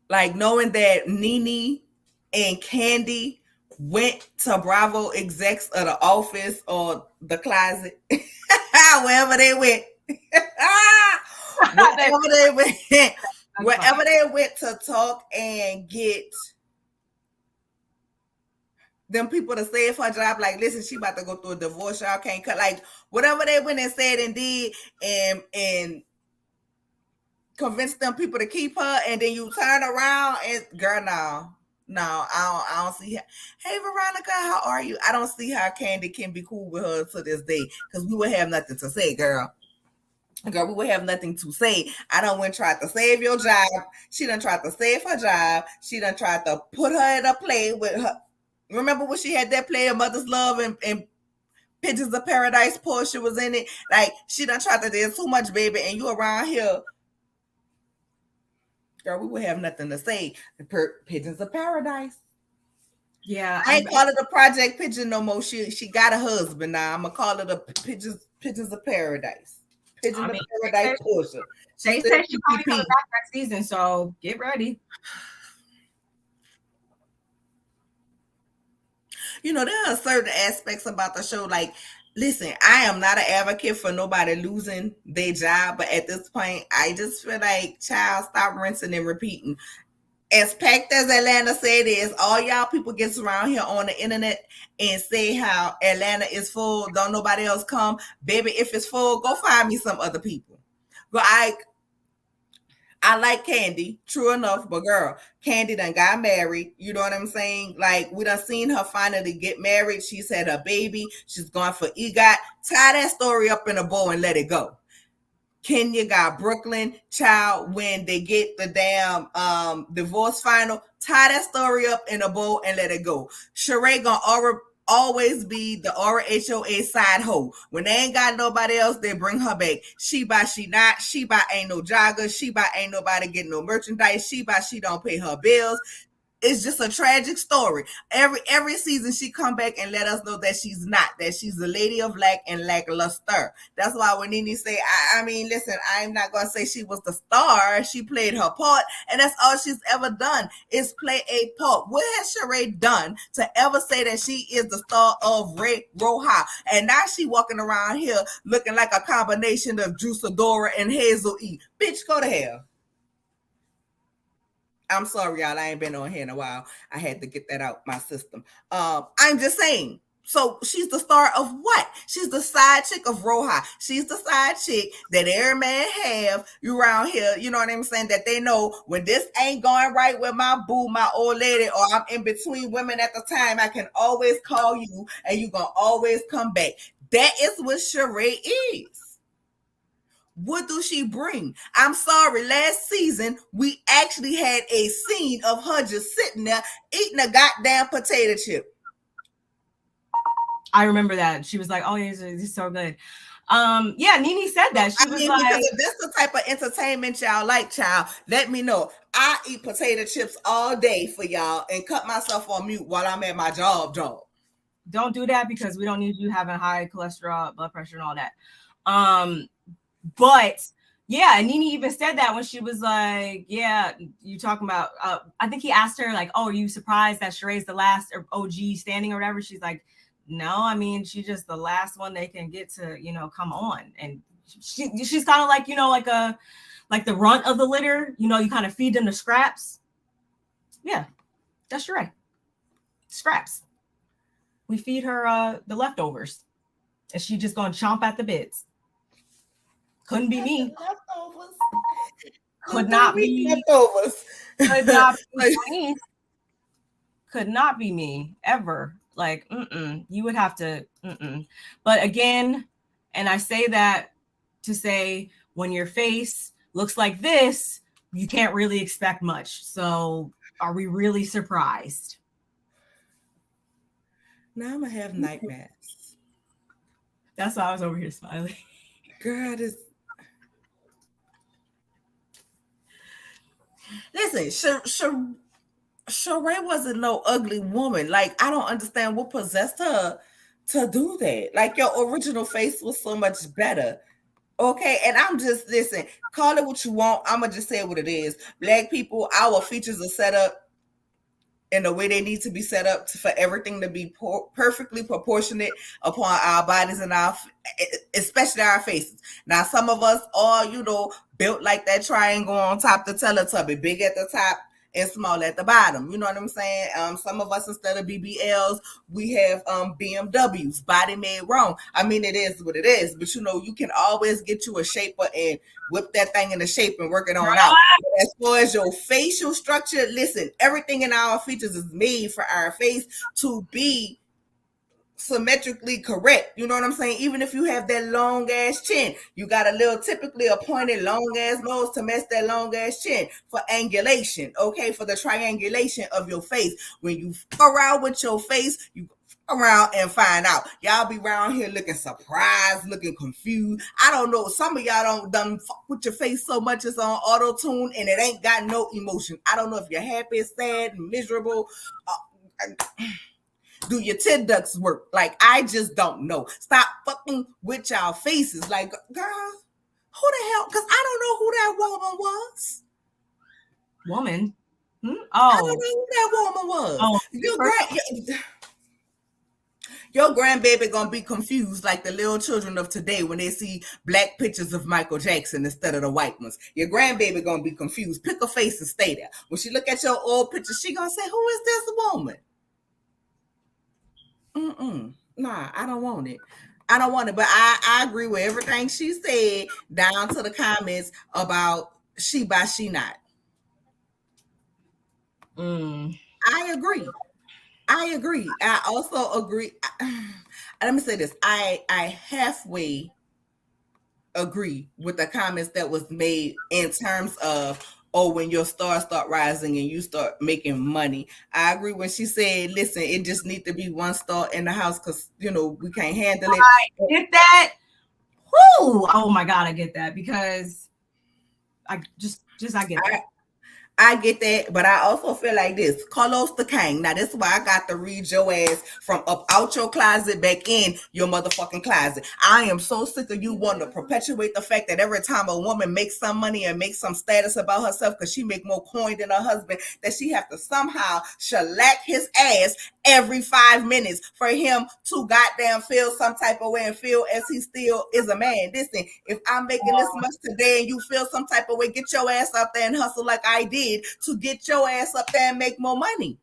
Speaker 1: Like, knowing that Nene and Candy went to Bravo execs of the office or the closet, wherever they went. Wherever they went to talk and get them people to save her job, like, listen, she about to go through a divorce, y'all can't cut, like, whatever they went and said and did, and convinced them people to keep her, and then you turn around and, girl, no, I don't see her. Hey, Veronica, how are you? I don't see how Candy can be cool with her to this day, because we would have nothing to say, girl. Girl, we would have nothing to say. I done went tried to save your job. She done tried to save her job. She done tried to put her in a play with her. Remember when she had that play of Mother's Love and Pigeons of Paradise? Portia was in it. Like, she done tried to do too much, baby, and you around here. Girl, we would have nothing to say. Pigeons of Paradise.
Speaker 2: Yeah.
Speaker 1: I ain't call it a Project Pigeon no more. She got a husband now. I'm going to call it a Pigeons of Paradise. Pigeons of Paradise Portia.
Speaker 2: They said she's probably coming back next season, so get ready.
Speaker 1: You know, there are certain aspects about the show. Like, listen, I am not an advocate for nobody losing their job, but at this point, I just feel like, child, stop rinsing and repeating. As packed as Atlanta said is, all y'all people gets around here on the internet and say how Atlanta is full, don't nobody else come. Baby, if it's full, go find me some other people. But I like Candy, true enough, but girl, Candy done got married. You know what I'm saying? Like, we done seen her finally get married. She's had her baby. She's gone for EGOT. Tie that story up in a bow and let it go. Kenya got Brooklyn, child, when they get the damn divorce final, tie that story up in a bow and let it go. Sheree gonna always be the RHOA side hoe. When they ain't got nobody else, they bring her back. She by she not. She by ain't no jogger. She by ain't nobody getting no merchandise. She by she don't pay her bills. It's just a tragic story. Every season she come back and let us know that she's not, that she's the lady of lack and lackluster. That's why when Nene say, I mean, listen, I'm not gonna say she was the star. She played her part, and that's all she's ever done is play a part. What has Sheree done to ever say that she is the star of Ray Roja? And now she walking around here looking like a combination of Juice and Hazel E. Bitch, go to hell. I'm sorry, y'all. I ain't been on here in a while. I had to get that out my system. I'm just saying. So she's the star of what? She's the side chick of Roja. She's the side chick that every man have around here. You know what I'm saying? That they know when this ain't going right with my boo, my old lady, or I'm in between women at the time, I can always call you and you gonna always come back. That is what Sheree is. What do she bring? I'm sorry, last season, we actually had a scene of her just sitting there eating a goddamn potato chip.
Speaker 2: I remember that. She was like, oh, yeah, he's so good. Yeah, Nene said that. She was like,
Speaker 1: because if that's the type of entertainment y'all like, child, let me know. I eat potato chips all day for y'all and cut myself on mute while I'm at my job.
Speaker 2: Don't do that because we don't need you having high cholesterol, blood pressure, and all that. But yeah, and Nene even said that when she was like, yeah, you talking about, I think he asked her like, oh, are you surprised that Sheree's the last OG standing or whatever? She's like, no, I mean, she's just the last one they can get to, come on. And she's kind of like, like the runt of the litter, you kind of feed them the scraps. Yeah, that's Sheree. Scraps. We feed her the leftovers. And she just gonna chomp at the bits. Couldn't be me.
Speaker 1: Leftovers.
Speaker 2: Could not be
Speaker 1: leftovers.
Speaker 2: Could not be me. Could not be me ever. Like, you would have to. But again, and I say that to say when your face looks like this, you can't really expect much. So, are we really surprised?
Speaker 1: Now I'm gonna have nightmares.
Speaker 2: That's why I was over here smiling.
Speaker 1: Girl, this. Listen, Sheree wasn't no ugly woman. Like, I don't understand what possessed her to do that. Like, your original face was so much better. Okay, and I'm just, listen, call it what you want. I'm going to just say what it is. Black people, our features are set up in the way they need to be set up for everything to be perfectly proportionate upon our bodies and especially our faces. Now, some of us are, built like that triangle on top the Teletubby, big at the top and small at the bottom. You know what I'm saying? Some of us, instead of BBLs, we have BMWs, body made wrong. I mean, it is what it is, but you can always get you a shaper and whip that thing into shape and work it on out. But as far as your facial structure, listen, everything in our features is made for our face to be symmetrically correct. You know what I'm saying? Even if you have that long ass chin, you got typically a pointed long ass nose to match that long ass chin for angulation. Okay, for the triangulation of your face. When you around with your face, you around and find out. Y'all be around here looking surprised, looking confused. I don't know. Some of y'all don't done fuck with your face so much it's on auto tune and it ain't got no emotion. I don't know if you're happy, sad, miserable. Do your tit ducts work? Like, I just don't know. Stop fucking with y'all faces. Like, girl, who the hell? Because I don't know who that woman was.
Speaker 2: Woman? Oh.
Speaker 1: I don't know who that woman was. Oh, your grandbaby gonna be confused like the little children of today when they see black pictures of Michael Jackson instead of the white ones. Your grandbaby gonna be confused. Pick a face and stay there. When she look at your old picture, she gonna say, who is this woman? Nah, I don't want it. I don't want it. But I agree with everything she said down to the comments about she by she not. I agree. I also agree. Let me say this. I halfway agree with the comments that was made in terms of or when your stars start rising and you start making money. I agree when she said, listen, it just need to be one star in the house because, we can't handle it.
Speaker 2: I get that. Whoo! Oh my God, I get that because I get that.
Speaker 1: I get that, but I also feel like this. Carlos the King. Now, this is why I got to read your ass from up out your closet back in your motherfucking closet. I am so sick of you wanting to perpetuate the fact that every time a woman makes some money and makes some status about herself because she make more coin than her husband, that she have to somehow shellac his ass every 5 minutes for him to goddamn feel some type of way and feel as he still is a man. Listen, if I'm making this much today and you feel some type of way, get your ass up there and hustle like I did to get your ass up there and make more money.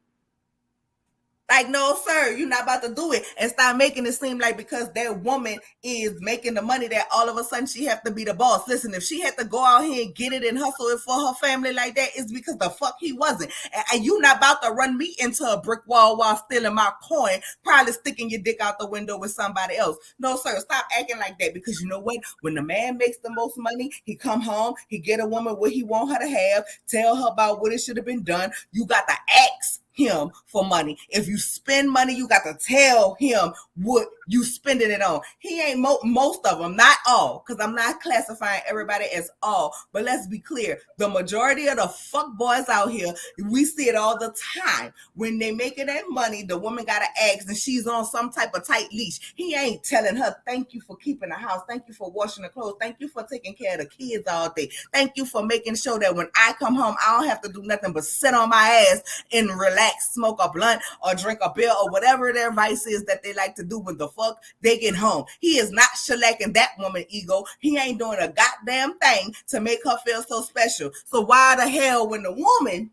Speaker 1: Like, no, sir, you're not about to do it. And stop making it seem like because that woman is making the money that all of a sudden she have to be the boss. Listen, if she had to go out here and get it and hustle it for her family like that, it's because the fuck he wasn't. And you not about to run me into a brick wall while stealing my coin, probably sticking your dick out the window with somebody else. No, sir, stop acting like that, because you know what? When the man makes the most money, he come home, he get a woman what he want her to have, tell her about what it should have been done. You got to ask him for money. If you spend money, you got to tell him what you spending it on. He ain't most of them, not all, because I'm not classifying everybody as all, but let's be clear, the majority of the fuck boys out here, we see it all the time. When they making that money, the woman got to ask, and she's on some type of tight leash. He ain't telling her, thank you for keeping the house, thank you for washing the clothes, thank you for taking care of the kids all day, thank you for making sure that when I come home, I don't have to do nothing but sit on my ass and relax, smoke a blunt or drink a beer or whatever their vice is that they like to do when the fuck they get home. He is not shellacking that woman ego. He ain't doing a goddamn thing to make her feel so special. So why the hell when the woman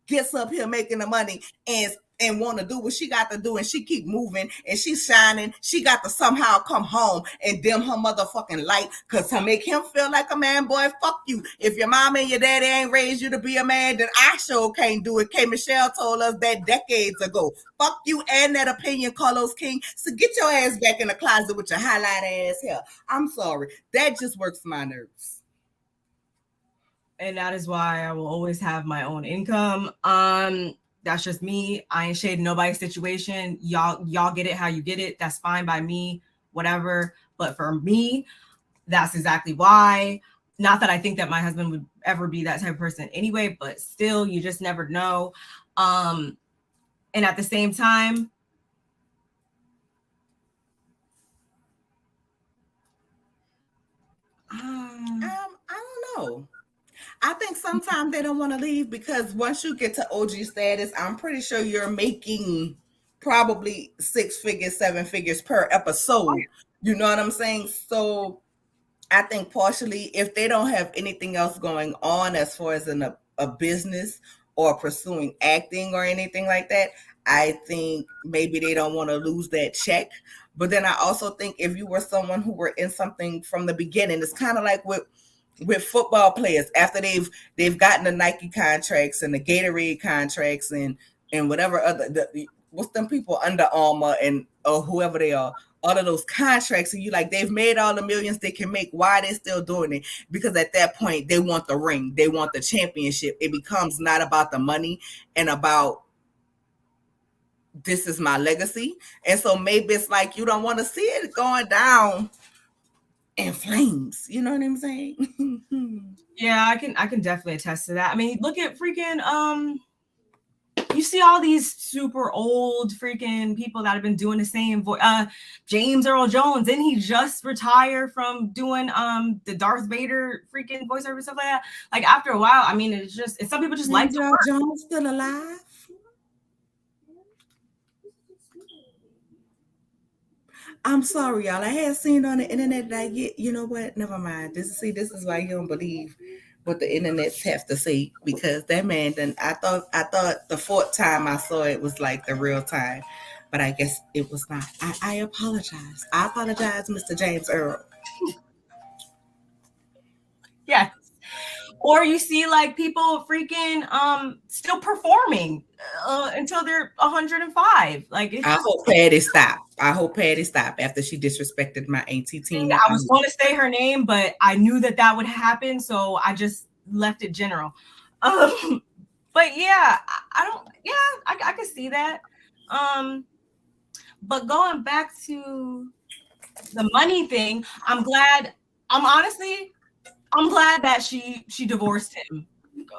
Speaker 1: gets up here making the money and want to do what she got to do, and she keep moving and she's shining, she got to somehow come home and dim her motherfucking light because to make him feel like a man? Boy, fuck you. If your mom and your daddy ain't raised you to be a man, then I sure can't do it. K. Michelle told us that decades ago. Fuck you and that opinion, Carlos King. So get your ass back in the closet with your highlight ass hair. I'm sorry. That just works my nerves.
Speaker 2: And that is why I will always have my own income. That's just me. I ain't shading nobody's situation. Y'all get it how you get it. That's fine by me, whatever. But for me, that's exactly why. Not that I think that my husband would ever be that type of person anyway, but still, you just never know. And at the same time,
Speaker 1: I don't know. I think sometimes they don't want to leave because once you get to OG status, I'm pretty sure you're making probably 6 figures, 7 figures per episode. You know what I'm saying? So I think partially if they don't have anything else going on as far as in a business or pursuing acting or anything like that, I think maybe they don't want to lose that check. But then I also think if you were someone who were in something from the beginning, it's kind of like with football players after they've gotten the Nike contracts and the Gatorade contracts and whatever other what's them people, Under Armour and or whoever they are, all of those contracts, and you like they've made all the millions they can make. Why are they still doing it? Because at that point they want the ring, they want the championship. It becomes not about the money and about this is my legacy. And so maybe it's like you don't want to see it going down in flames. You know what I'm saying?
Speaker 2: Yeah, I can definitely attest to that. I mean, look at freaking you see all these super old freaking people that have been doing the same voice. James Earl Jones, didn't he just retire from doing the Darth Vader freaking voiceover and stuff like that? Like after a while, I mean, it's some people just like
Speaker 1: James Earl Jones still alive? I'm sorry, y'all. I had seen on the internet that you know what? Never mind. This is why you don't believe what the internets have to say, because that man then I thought the 4th time I saw it was like the real time. But I guess it was not. I apologize. I apologize, Mr. James Earl.
Speaker 2: Yes. Or you see like people freaking still performing until they're 105. Like
Speaker 1: I hope Patty stop. After she disrespected my auntie Tina.
Speaker 2: I was going to say her name, but I knew that would happen, so I just left it general. But yeah, I don't. Yeah, I can see that. But going back to the money thing, I'm glad. I'm honestly, I'm glad that she divorced him,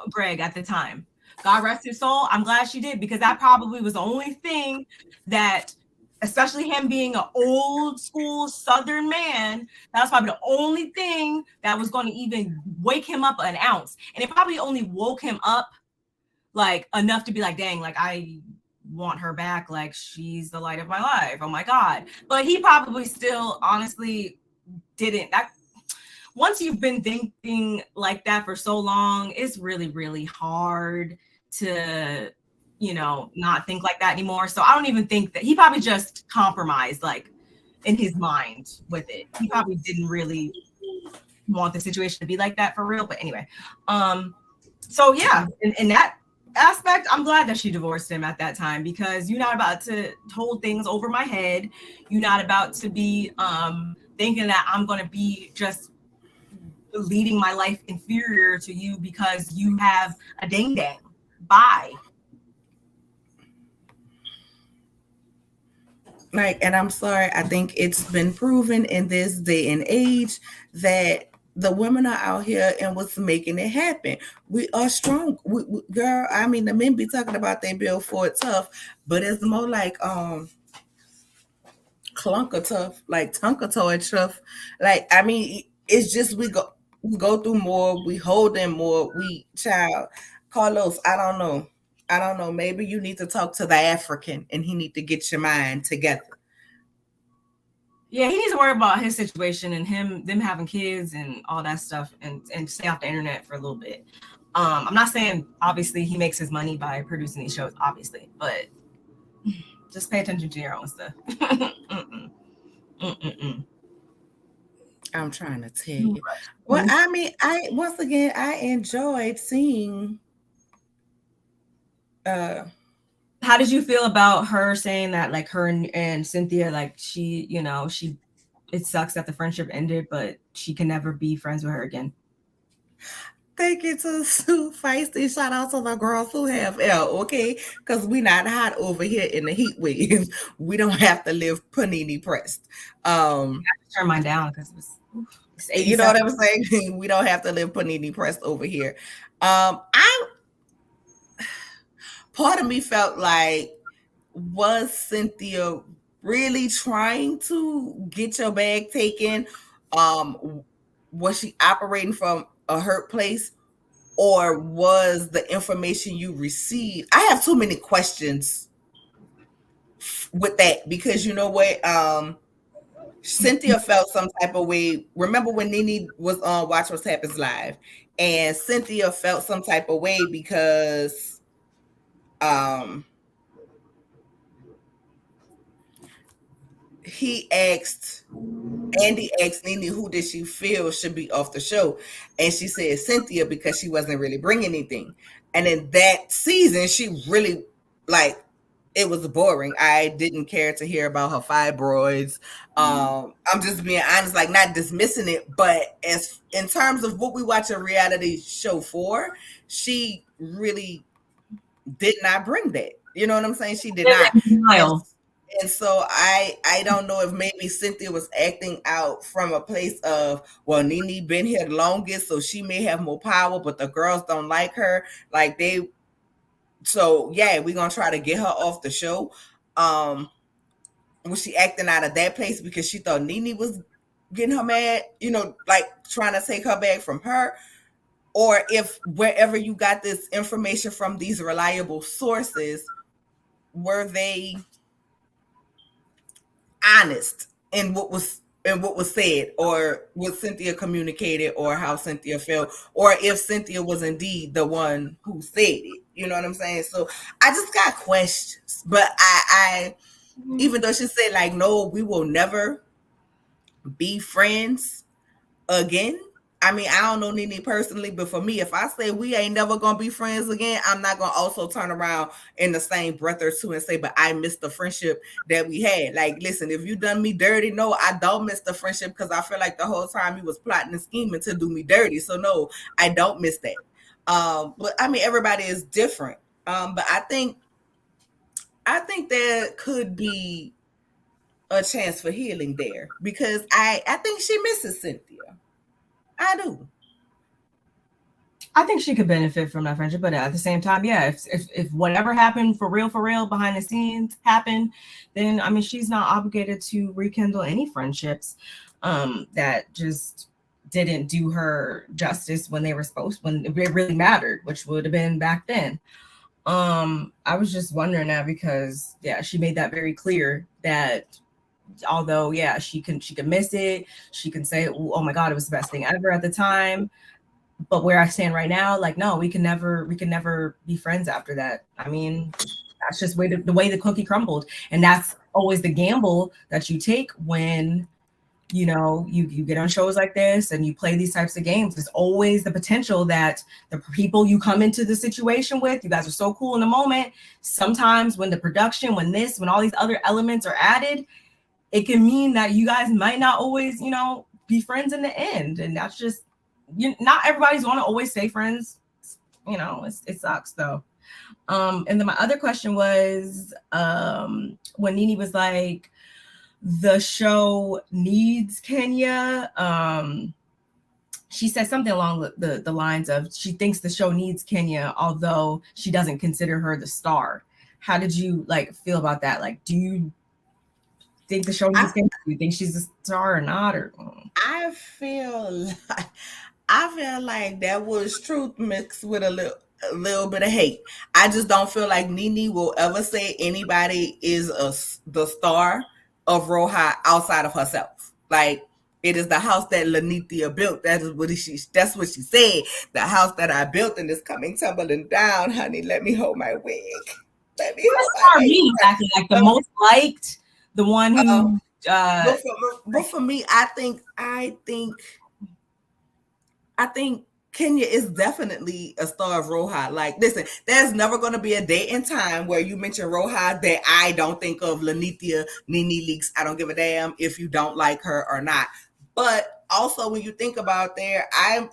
Speaker 2: Greg, at the time. God rest his soul. I'm glad she did because that probably was the only thing that, especially him being an old school Southern man, that was probably the only thing that was going to even wake him up an ounce. And it probably only woke him up like enough to be like, dang, like I want her back. Like she's the light of my life. Oh my God. But he probably still honestly didn't. That once you've been thinking like that for so long, it's really, really hard to, not think like that anymore. So I don't even think that he probably just compromised like in his mind with it. He probably didn't really want the situation to be like that for real. But anyway, so yeah, in that aspect, I'm glad that she divorced him at that time because you're not about to hold things over my head. You're not about to be thinking that I'm going to be just leading my life inferior to you because you have a ding dang. Bye.
Speaker 1: Like, and I'm sorry, I think it's been proven in this day and age that the women are out here and what's making it happen. We are strong. Girl, I mean, the men be talking about they build for it tough, but it's more like clunker tough, like tonka toy tough. Like, I mean, it's just we go through more, we hold them more, we child. Carlos, I don't know. I don't know. Maybe you need to talk to the African and he need to get your mind together.
Speaker 2: Yeah, he needs to worry about his situation and them having kids and all that stuff and stay off the internet for a little bit. I'm not saying obviously he makes his money by producing these shows, obviously, but just pay attention to your own stuff.
Speaker 1: I'm trying to tell you. Well, I mean, I once again I enjoyed seeing
Speaker 2: How did you feel about her saying that like her and Cynthia, like she it sucks that the friendship ended, but she can never be friends with her again?
Speaker 1: Thank you to Sue Feisty. Shout out to the girls who have L, okay? Because we not hot over here in the heat wave. We don't have to live panini pressed.
Speaker 2: Turn mine down because it's
Speaker 1: You know what I'm saying? We don't have to live panini pressed over here. I part of me felt like, was Cynthia really trying to get your bag taken? Was she operating from a hurt place? Or was the information you received? I have too many questions with that because you know what? Cynthia felt some type of way. Remember when Nene was on Watch What Happens Live, and Cynthia felt some type of way because Andy asked Nene who did she feel should be off the show, and she said Cynthia because she wasn't really bringing anything. And in that season, she really it was boring. I didn't care to hear about her fibroids. I'm just being honest, like not dismissing it, but as in terms of what we watch a reality show for, she really did not bring that. You know what I'm saying? She did not. And so I don't know if maybe Cynthia was acting out from a place of, well, Nene been here the longest, so she may have more power, but the girls don't like her. So yeah, we're gonna try to get her off the show. Was she acting out of that place because she thought Nene was getting her mad, like trying to take her back from her? Or if wherever you got this information from these reliable sources, were they honest in what was said, or what Cynthia communicated, or how Cynthia felt, or if Cynthia was indeed the one who said it? You know what I'm saying? So I just got questions. But I even though she said like, no, we will never be friends again. I mean, I don't know Nene personally, but for me, if I say we ain't never gonna be friends again, I'm not gonna also turn around in the same breath or two and say, but I miss the friendship that we had. Like, listen, if you done me dirty, no, I don't miss the friendship because I feel like the whole time you was plotting and scheming to do me dirty. So no, I don't miss that. But I mean, everybody is different. But I think there could be a chance for healing there because I think she misses Cynthia. I do.
Speaker 2: I think she could benefit from that friendship, but at the same time, yeah, if whatever happened for real behind the scenes happened, then I mean she's not obligated to rekindle any friendships that just didn't do her justice when they were supposed when it really mattered, which would have been back then. I was just wondering that because yeah, she made that very clear that although yeah, she can miss it, she can say, oh my god, it was the best thing ever at the time, but where I stand right now, like no, we can never be friends after that. I mean, that's just the way the cookie crumbled, and that's always the gamble that you take when you get on shows like this and you play these types of games. There's always the potential that the people you come into the situation with, you guys are so cool in the moment. Sometimes when the production, when all these other elements are added, it can mean that you guys might not always, be friends in the end. And that's just, not everybody's going to always stay friends. It sucks though. And then my other question was, when Nene was like, the show needs Kenya. She said something along the lines of she thinks the show needs Kenya, although she doesn't consider her the star. How did you feel about that? Like, do you think the show needs Kenya? Do you think she's a star or not? Or
Speaker 1: I feel like that was truth mixed with a little bit of hate. I just don't feel like Nene will ever say anybody is the star of Roja outside of herself. Like, it is the house that Lanithia built. That's what she said. The house that I built and is coming tumbling down, honey. Let me hold my wig. Let me hold my wig.
Speaker 2: me exactly like the most liked, the one who.
Speaker 1: But for me, I think Kenya is definitely a star of Roja. Like, listen, there's never going to be a day in time where you mention Roja that I don't think of Lanithia, Nene Leakes. I don't give a damn if you don't like her or not. But also, when you think about there, I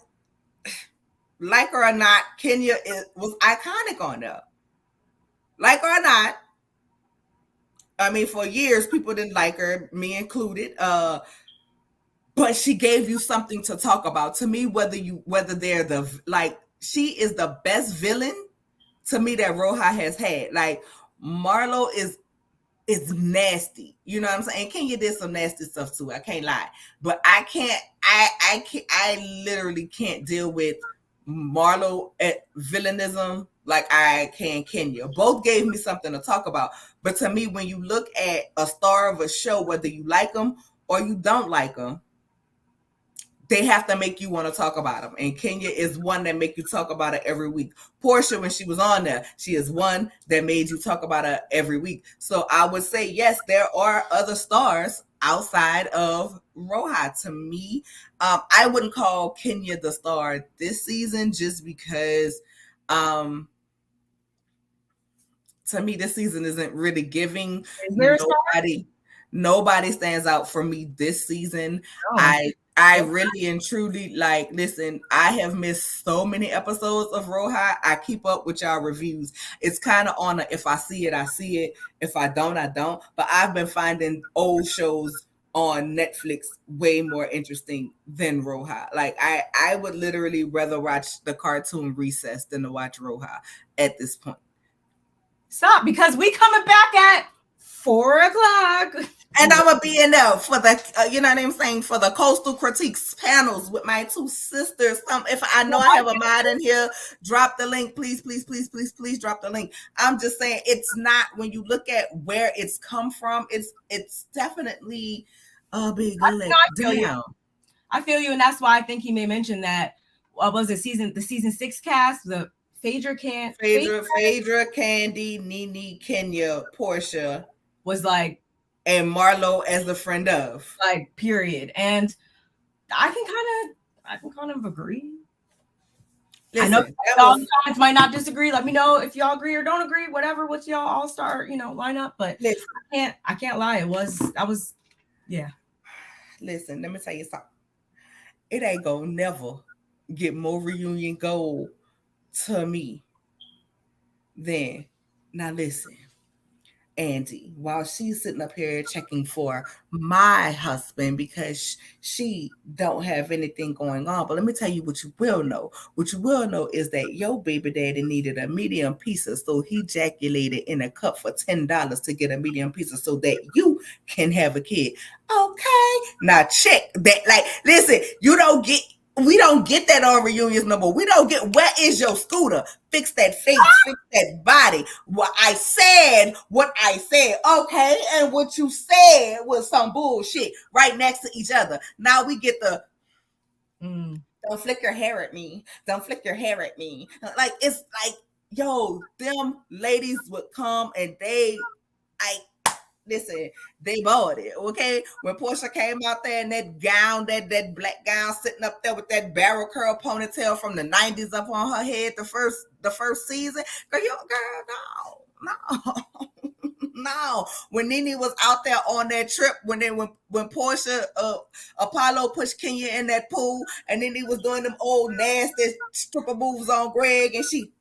Speaker 1: like her or not, Kenya was iconic on there. Like her or not, I mean, for years people didn't like her, me included. But she gave you something to talk about. To me, whether they're she is the best villain to me that Roja has had. Like, Marlo is nasty. You know what I'm saying? Kenya did some nasty stuff too. I can't lie. But I literally can't deal with Marlo at villainism like I can Kenya. Both gave me something to talk about. But to me, when you look at a star of a show, whether you like them or you don't like them, they have to make you want to talk about them. And Kenya is one that make you talk about it every week. Portia, when she was on there, she is one that made you talk about it every week. So I would say, yes, there are other stars outside of Roja. To me, I wouldn't call Kenya the star this season just because to me, this season isn't really giving. Nobody stands out for me this season. Oh. I really and truly listen, I have missed so many episodes of Roja. I keep up with y'all reviews. It's kind of on if I see it, I see it. If I don't, I don't. But I've been finding old shows on Netflix way more interesting than Roja. Like, I would literally rather watch the cartoon Recess than to watch Roja at this point.
Speaker 2: Stop, because we coming back at 4:00.
Speaker 1: And I'm gonna be in there for the, you know what I'm saying, for the Coastal Critiques panels with my two sisters. If I know I have a mod in here, drop the link, please, please, please, please, please drop the link. I'm just saying, it's not, when you look at where it's come from, it's definitely a big letdown.
Speaker 2: I feel you, and that's why I think he may mention that. What was it, the season 6 cast? The Phaedra,
Speaker 1: Candy, Nene, Kenya, Portia
Speaker 2: was like.
Speaker 1: And Marlo as the friend of.
Speaker 2: Like, period. And I can kind of agree. Listen, I know y'all in the comments might not disagree. Let me know if y'all agree or don't agree, whatever, what's y'all all-star, lineup. But listen, I can't lie. Yeah.
Speaker 1: Listen, let me tell you something. It ain't gonna never get more reunion gold to me, then now listen. Andy, while she's sitting up here checking for my husband because she don't have anything going on. But let me tell you what you will know. What you will know is that your baby daddy needed a medium pizza, so he ejaculated in a cup for $10 to get a medium pizza so that you can have a kid. Okay, now check that. Like, listen, we don't get that on reunions no more. We don't get, where is your scooter? Fix that face, fix that body. What I said, okay, and what you said was some bullshit right next to each other. Now we get the don't flick your hair at me. Don't flick your hair at me. Like, it's like, yo, them ladies would come and listen, they bought it, okay? When Portia came out there in that gown, that black gown, sitting up there with that barrel curl ponytail from the 90s up on her head the first season, girl, no. No. When Nene was out there on that trip, when Portia Apollo pushed Kenya in that pool, and then he was doing them old nasty stripper moves on Greg, and she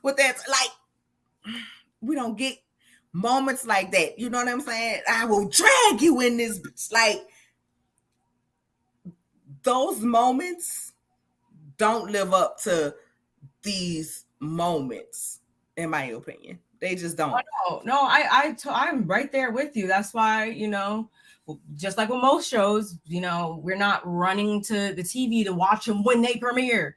Speaker 1: with that, like, we don't get moments like that. You know what I'm saying? I will drag you in this bitch. Like, those moments don't live up to these moments, in my opinion. They just don't.
Speaker 2: No, I'm right there with you. That's why, just like with most shows, we're not running to the TV to watch them when they premiere.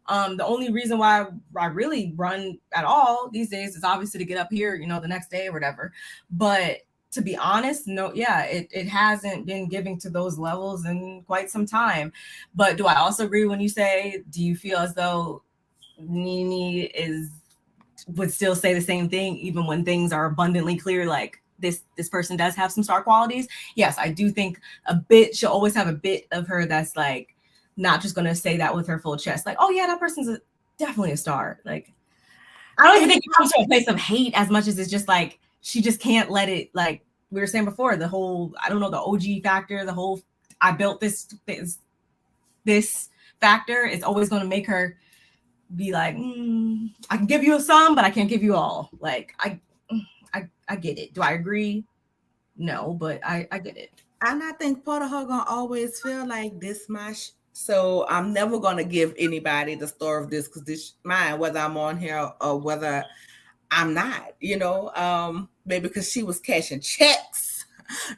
Speaker 2: The only reason why I really run at all these days is obviously to get up here, the next day or whatever. But to be honest, no, yeah, it hasn't been giving to those levels in quite some time. But do I also agree when you say, do you feel as though Nene would still say the same thing even when things are abundantly clear, like this person does have some star qualities? Yes, I do think she'll always have a bit of her that's like, not just going to say that with her full chest. Like, oh yeah, that person's definitely a star. Like, I don't even think it comes to a place of hate as much as it's just like, she just can't let it, like we were saying before, the whole, I don't know, the OG factor, the whole, I built this factor is always going to make her be like, I can give you some, but I can't give you all. Like, I get it. Do I agree? No, but I get it.
Speaker 1: And I think part of her gonna always feel like this much. So I'm never gonna give anybody the story of this because this mine, whether I'm on here or whether I'm not, maybe because she was cashing checks,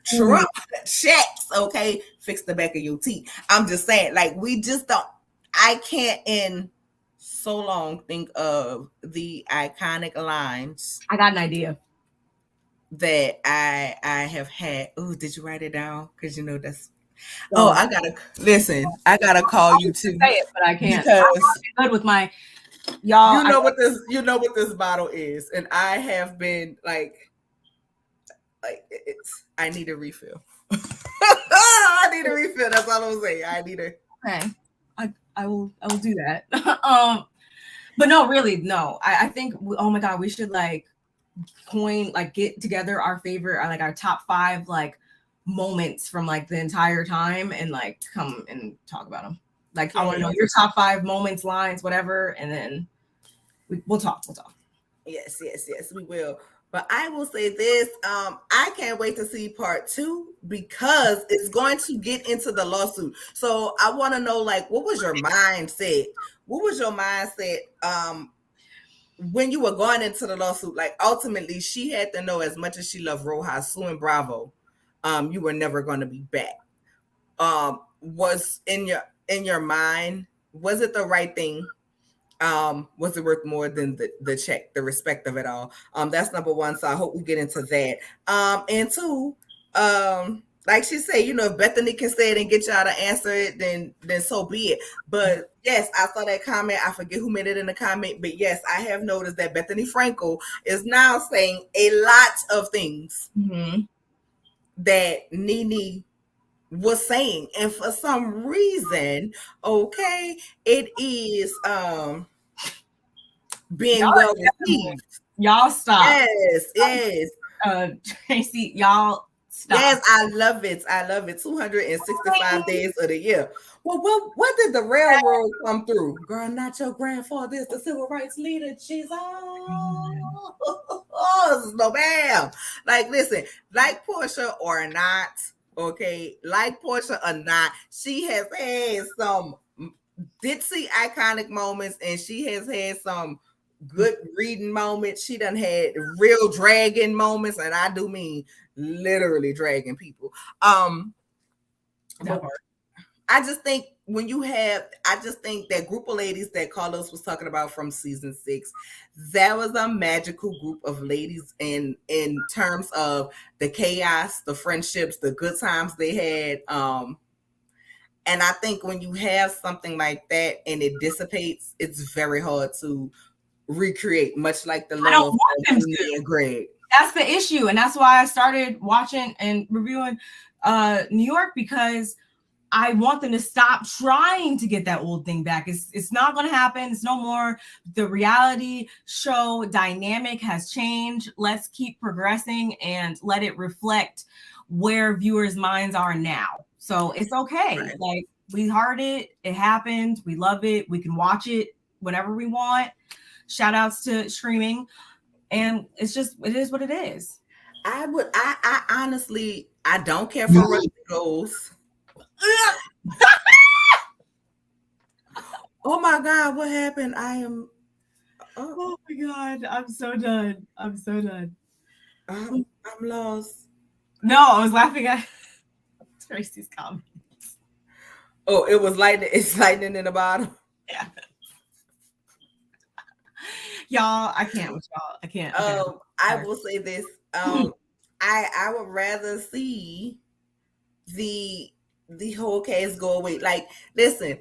Speaker 1: Trump checks, okay, fix the back of your teeth. I'm just saying, like, we just don't, I can't in so long think of the iconic lines.
Speaker 2: I got an idea
Speaker 1: that I have had. Oh, did you write it down? Because that's. Oh, I gotta call you too.
Speaker 2: Say it, but I can't.
Speaker 1: Because
Speaker 2: I'm good with my y'all.
Speaker 1: You know what this bottle is, and I have been like it's. I need a refill. I need a refill. That's all I'm saying. I need a.
Speaker 2: Okay, I will do that. But no, really, no. I think. Oh my God, we should get together our favorite, like our top 5 moments from the entire time and come and talk about them. I want to know your top 5 moments, lines, whatever, and then we'll talk.
Speaker 1: Yes, we will. But I will say this, I can't wait to see part 2 because it's going to get into the lawsuit. So I want to know, what was your mindset? What was your mindset when you were going into the lawsuit? Ultimately, she had to know, as much as she loved Rojas, Sue and Bravo, you were never going to be back. Was in your mind, was it the right thing? Was it worth more than the check, the respect of it all? That's number 1. So I hope we get into that. And 2, like she said, if Bethany can say it and get y'all to answer it, then so be it. But yes, I saw that comment. I forget who made it in the comment, but yes, I have noticed that Bethany Frankel is now saying a lot of things that Nene was saying, and for some reason, okay, it is being well received.
Speaker 2: Y'all stop.
Speaker 1: Yes.
Speaker 2: Tracy, y'all Stop.
Speaker 1: Yes, I love it. I love it. 265 days of the year. Well, what did the railroad come through? Girl, not your grandfather is the civil rights leader. Jesus. Oh, no, bam. Like, listen, like Portia or not, okay, like Portia or not, she has had some ditzy iconic moments and she has had some good reading moments. She done had real dragging moments, and I do mean literally dragging people. But I just think I just think that group of ladies that Carlos was talking about from season 6, that was a magical group of ladies in terms of the chaos, the friendships, the good times they had. And I think when you have something like that and it dissipates, it's very hard to recreate, much like the
Speaker 2: I don't
Speaker 1: love
Speaker 2: want
Speaker 1: of
Speaker 2: them
Speaker 1: Nene
Speaker 2: to.
Speaker 1: and Greg.
Speaker 2: That's the issue, and that's why I started watching and reviewing New York, because I want them to stop trying to get that old thing back. It's not going to happen. It's no more. The reality show dynamic has changed. Let's keep progressing and let it reflect where viewers' minds are now. So it's okay.
Speaker 1: Right.
Speaker 2: Like, we heard it. It happened. We love it. We can watch it whenever we want. Shout outs to streaming. And it is what it is.
Speaker 1: I honestly, I don't care for Rusty Goals. Oh my God, what happened? Oh
Speaker 2: my God, I'm so done.
Speaker 1: I'm lost.
Speaker 2: No, I was laughing at Tracy's comments.
Speaker 1: Oh, it was lightning. It's lightning in the bottom.
Speaker 2: Yeah. Y'all, I can't with y'all. I can't.
Speaker 1: I will say this. I would rather see the whole case go away. Like, listen,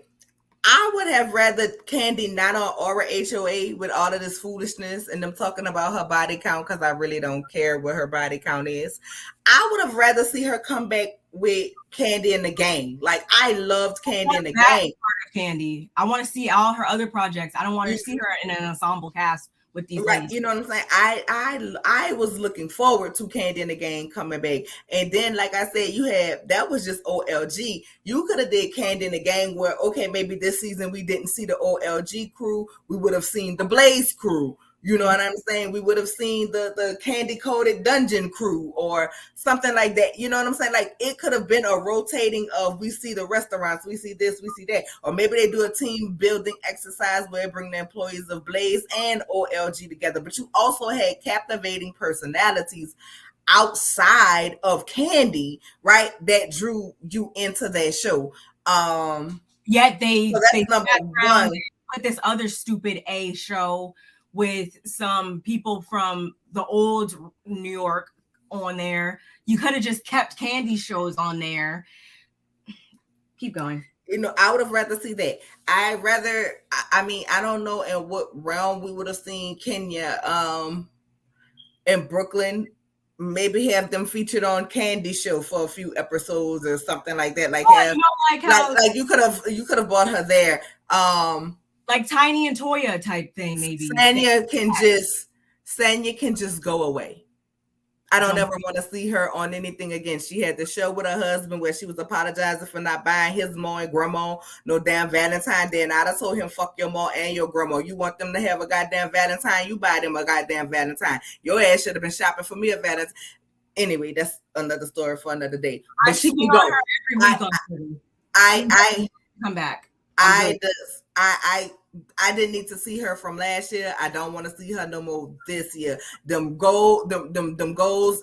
Speaker 1: I would have rather Candy not on Aura HOA with all of this foolishness and them talking about her body count, because I really don't care what her body count is. I would have rather see her come back with Candy in the Gang. Like, I loved Candy in the Gang.
Speaker 2: Candy. I want to see all her other projects. I don't want to see her in an ensemble cast with these ladies.
Speaker 1: You know what I'm saying? I was looking forward to Candy in the Gang coming back. And then, like I said, that was just OLG. You could have did Candy in the Gang where, okay, maybe this season we didn't see the OLG crew. We would have seen the Blaze crew. You know what I'm saying? We would have seen the Candy Coated Dungeon crew or something like that. You know what I'm saying? Like, it could have been a rotating of, we see the restaurants, we see this, we see that. Or maybe they do a team building exercise where they bring the employees of Blaze and OLG together. But you also had captivating personalities outside of Candy, right? That drew you into that show.
Speaker 2: Yet they
Speaker 1: number one.
Speaker 2: Put this other stupid A show with some people from the old New York on there. You could have just kept Candy shows on there. Keep going.
Speaker 1: You know, I would have rather see that. I don't know in what realm we would have seen Kenya in Brooklyn. Maybe have them featured on Candy show for a few episodes or something like that. Like, you could have brought her there.
Speaker 2: Like Tiny and Toya type thing, maybe.
Speaker 1: Sanya can just go away. I don't ever want to see her on anything again. She had the show with her husband where she was apologizing for not buying his mom and grandma no damn Valentine Day. And I done told him, fuck your mom and your grandma. You want them to have a goddamn Valentine, you buy them a goddamn Valentine. Your ass should have been shopping for me a Valentine. Anyway, that's another story for another day. But she can go. I
Speaker 2: come back.
Speaker 1: I didn't need to see her from last year. I don't want to see her no more this year. Them goals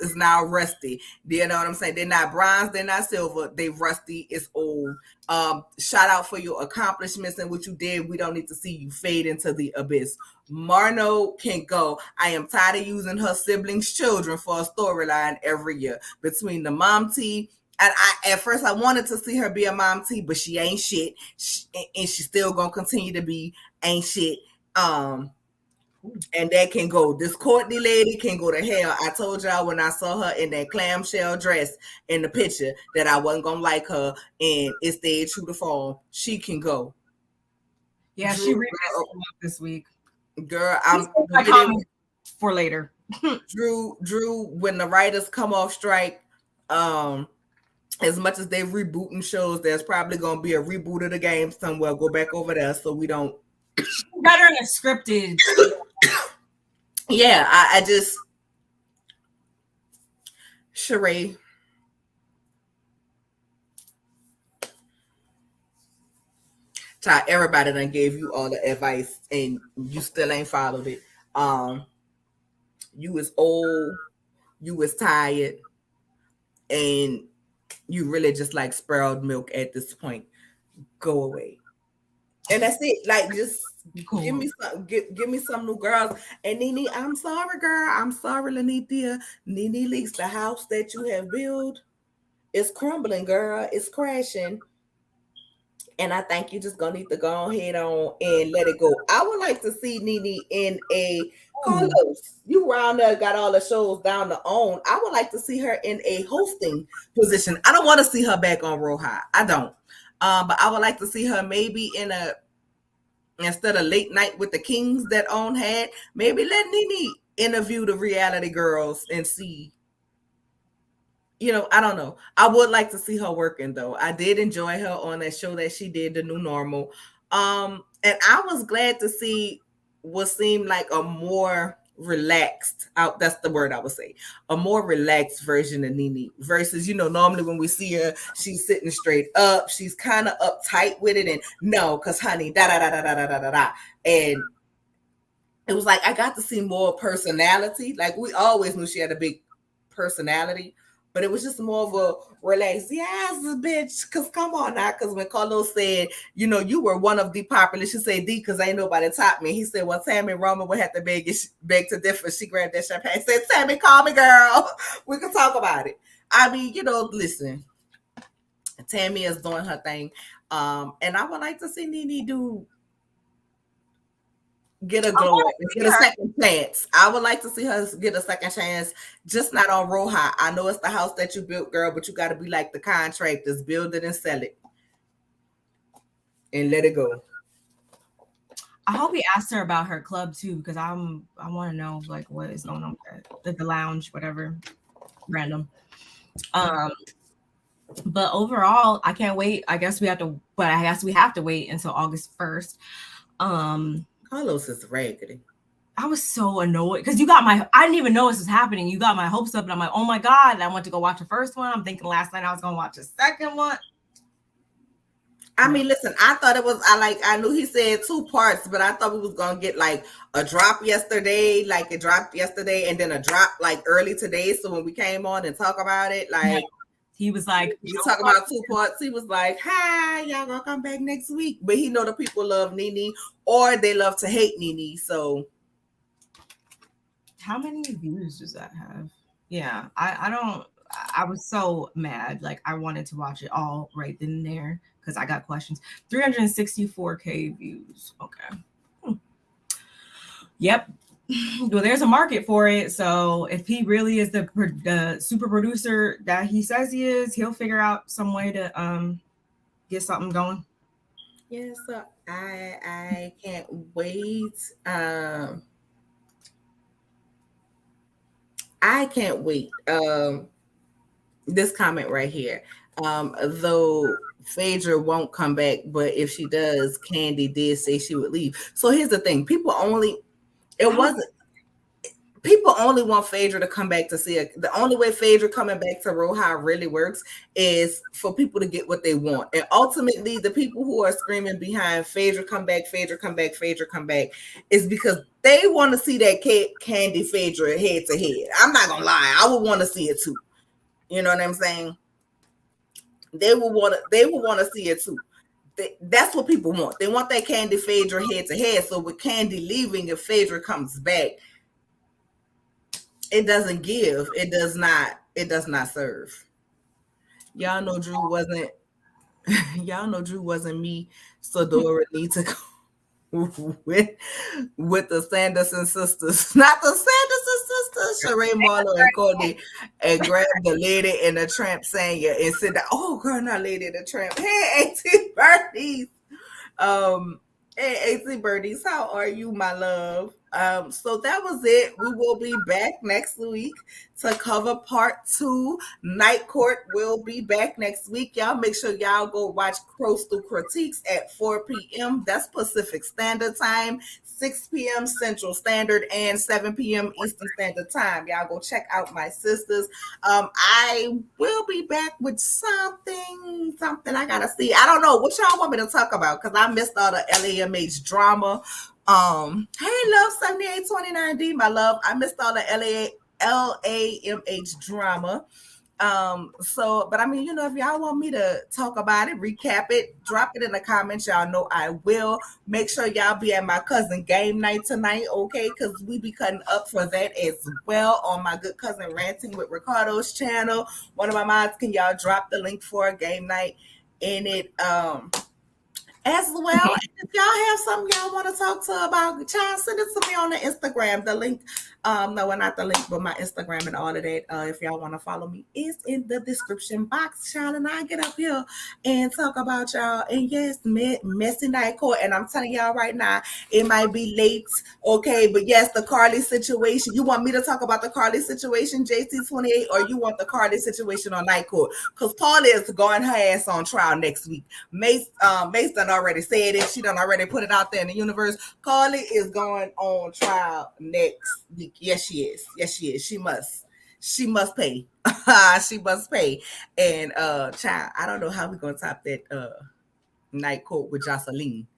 Speaker 1: is now rusty. You know what I'm saying? They're not bronze, they're not silver, they rusty, it's old. Shout out for your accomplishments and what you did. We don't need to see you fade into the abyss. Marno can go. I am tired of using her siblings' children for a storyline every year. Between the mom tea, and at first I wanted to see her be a mom T, but she ain't shit. And she's still gonna continue to be ain't shit. And that can go. This Courtney lady can go to hell. I told y'all when I saw her in that clamshell dress in the picture that I wasn't gonna like her, and it stayed true to form. She can go.
Speaker 2: Yeah, Drew, she remixed this week.
Speaker 1: Girl, I'm
Speaker 2: for later.
Speaker 1: Drew, when the writers come off strike, Um, as much as they rebooting shows, there's probably gonna be a reboot of the game somewhere. Go back over there so we don't.
Speaker 2: Better than a scripted.
Speaker 1: Yeah, I just Sheree. Ty, everybody done gave you all the advice and you still ain't followed it. Um, you was old, you was tired, and you really just like spoiled milk at this point. Go away. And that's it. Like just
Speaker 2: Cool.
Speaker 1: give me some new girls. And Nene, I'm sorry, girl. I'm sorry, Lanithia. Nene Leaks, the house that you have built is crumbling, girl. It's crashing. And I think you just gonna need to go ahead on and let it go. I would like to see Nene in a Carlos. You round there got all the shows down to own. I would like to see her in a hosting position. I don't want to see her back on Roll High. I don't. But I would like to see her maybe in a instead of late night with the Kings that own had. Maybe let Nene interview the reality girls and see. You know, I don't know. I would like to see her working though. I did enjoy her on that show that she did, The New Normal. And I was glad to see what seemed like a more relaxed out. That's the word I would say. A more relaxed version of Nene versus, you know, normally when we see her, she's sitting straight up. She's kind of uptight with it. And no, because honey, da da da da da da da da. And it was like I got to see more personality. Like we always knew she had a big personality. But it was just more of a relaxed, yes, bitch. Cause come on now. Cause when Carlos said, you know, you were one of the popular, she said D, cause ain't nobody top me. He said, well, Tammy Roman would have to beg to differ. She grabbed that champagne, said, Tammy, call me, girl. We can talk about it. I mean, you know, listen, Tammy is doing her thing. And I would like to see Nene get a glow up, get a second chance. I would like to see her get a second chance, just not on Roll High. I know it's the house that you built, girl, but you got to be like the contractors, build it and sell it, and let it go.
Speaker 2: I hope he asked her about her club too, because I want to know like what is going on with the lounge, whatever, random. But overall, I can't wait. I guess we have to wait until August 1st.
Speaker 1: Carlos is raggedy.
Speaker 2: I was so annoyed because I didn't even know this was happening. You got my hopes up, and I'm like, oh my God. And I went to go watch the first one. I'm thinking last night I was going to watch the second one.
Speaker 1: I mean, listen, I thought it was, I knew he said 2 parts, but I thought we was going to get like a drop yesterday, like it dropped yesterday, and then a drop like early today. So when we came on and talk about it, like, yeah.
Speaker 2: He was like,
Speaker 1: you talk about 2 parts. He was like, hi, y'all gonna come back next week. But he know the people love Nene or they love to hate Nene. So
Speaker 2: how many views does that have? Yeah, I was so mad. Like I wanted to watch it all right then and there because I got questions. 364K views. Okay. Yep. Well, there's a market for it. So if he really is the super producer that he says he is, he'll figure out some way to get something going.
Speaker 1: Yeah, so I can't wait. I can't wait. This comment right here. Though Phaedra won't come back, but if she does, Candy did say she would leave. So here's the thing: people only want Phaedra to come back to see it. The only way Phaedra coming back to Roll High really works is for people to get what they want. And ultimately, the people who are screaming behind Phaedra come back, Phaedra come back, Phaedra come back is because they want to see that Candy Phaedra head to head. I'm not gonna lie, I would want to see it too. You know what I'm saying? They will want to see it too. That's what people want. They want that Candy Phaedra head to head. So with Candy leaving, if Phaedra comes back, it doesn't give. It does not serve. Y'all know Drew wasn't me. So Dora needs to go with the Sanderson sisters. Not the Sanderson sisters, Sheree Marlowe and Courtney, and grab the Lady and the Tramp Sanya and sit down. Oh girl, not Lady and the Tramp. Hey, AT Birdies. Hey, AT Birdies, how are you, my love? So that was it. We will be back next week to cover part 2. Night Court will be back next week. Y'all make sure y'all go watch Coastal Critiques at 4 p.m. That's Pacific Standard Time, 6 p.m. Central Standard, and 7 p.m. Eastern Standard Time. Y'all go check out my sisters. I will be back with something I gotta see. I don't know what y'all want me to talk about because I missed all the LAMH drama. Hey, love 7829D, my love. I missed all the LAMH drama. But I mean, if y'all want me to talk about it, recap it, drop it in the comments. Y'all know I will. Make sure y'all be at my cousin game night tonight, okay? Because we be cutting up for that as well on my good cousin Ranting with Ricardo's channel. One of my mods, can y'all drop the link for a game night in it? As well, if y'all have something y'all want to talk to about, child, send it to me on the Instagram. The link, no, well, not the link, but my Instagram and all of that. If y'all want to follow me, is in the description box, child. And I get up here and talk about y'all. And yes, messy night court. And I'm telling y'all right now, it might be late, okay? But yes, the Carly situation. You want me to talk about the Carly situation, JT28, or you want the Carly situation on night court? Because Carly is going her ass on trial next week. Mace done already said it. She done already put it out there in the universe. Carly is going on trial next week. Yes, she is. Yes, she is. She must pay. She must pay. And child, I don't know how we're gonna top that night court with Jocelyn.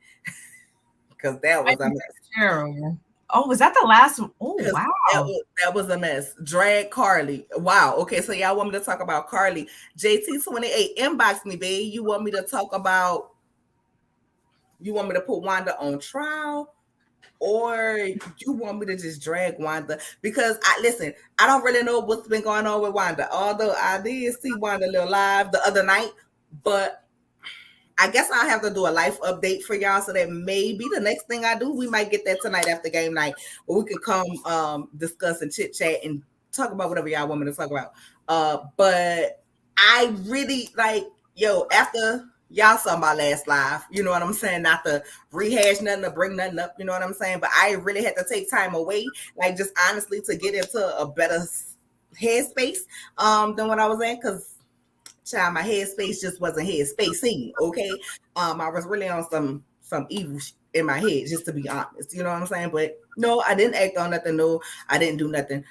Speaker 1: Because that was a mess.
Speaker 2: Terrible. Oh, was that the last one? Oh, wow.
Speaker 1: That was a mess. Drag Carly. Wow. Okay, so y'all want me to talk about Carly. JT28, inbox me, babe. You want me to talk about, you want me to put Wanda on trial? Or you want me to just drag Wanda? Because I don't really know what's been going on with Wanda. Although I did see Wanda little live the other night, but I guess I'll have to do a life update for y'all so that maybe the next thing I do, we might get that tonight after game night, where we could come discuss and chit chat and talk about whatever y'all want me to talk about. But I really after y'all saw my last live, you know what I'm saying? Not to rehash nothing or bring nothing up, you know what I'm saying? But I really had to take time away, just honestly, to get into a better headspace than what I was in, because child, my headspace just wasn't headspacing, okay? I was really on some evil in my head, just to be honest, you know what I'm saying? But no, I didn't act on nothing. No, I didn't do nothing.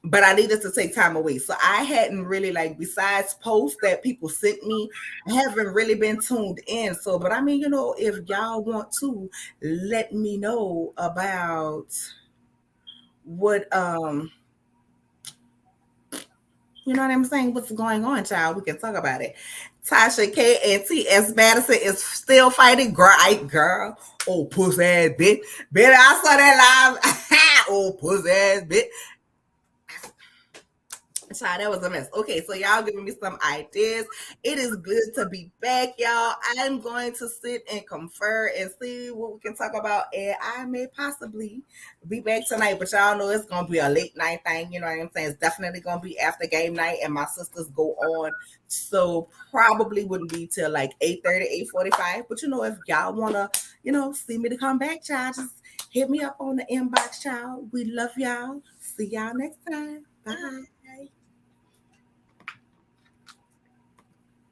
Speaker 1: But I needed to take time away. So I hadn't really, besides posts that people sent me, I haven't really been tuned in. So, but I mean, if y'all want to let me know about what, you know what I'm saying? What's going on, child? We can talk about it. Tasha K and T.S. Madison is still fighting. Girl. Oh, pussy ass bitch. Baby, I saw that live. Oh, pussy ass bitch. Child, that was a mess. Okay, so y'all giving me some ideas. It is good to be back, y'all. I'm going to sit and confer and see what we can talk about. And I may possibly be back tonight, but y'all know it's going to be a late night thing. You know what I'm saying? It's definitely going to be after game night, and my sisters go on. So probably wouldn't be till 8:30, 8:45. But if y'all want to, see me to come back, child, just hit me up on the inbox, child. We love y'all. See y'all next time. Bye.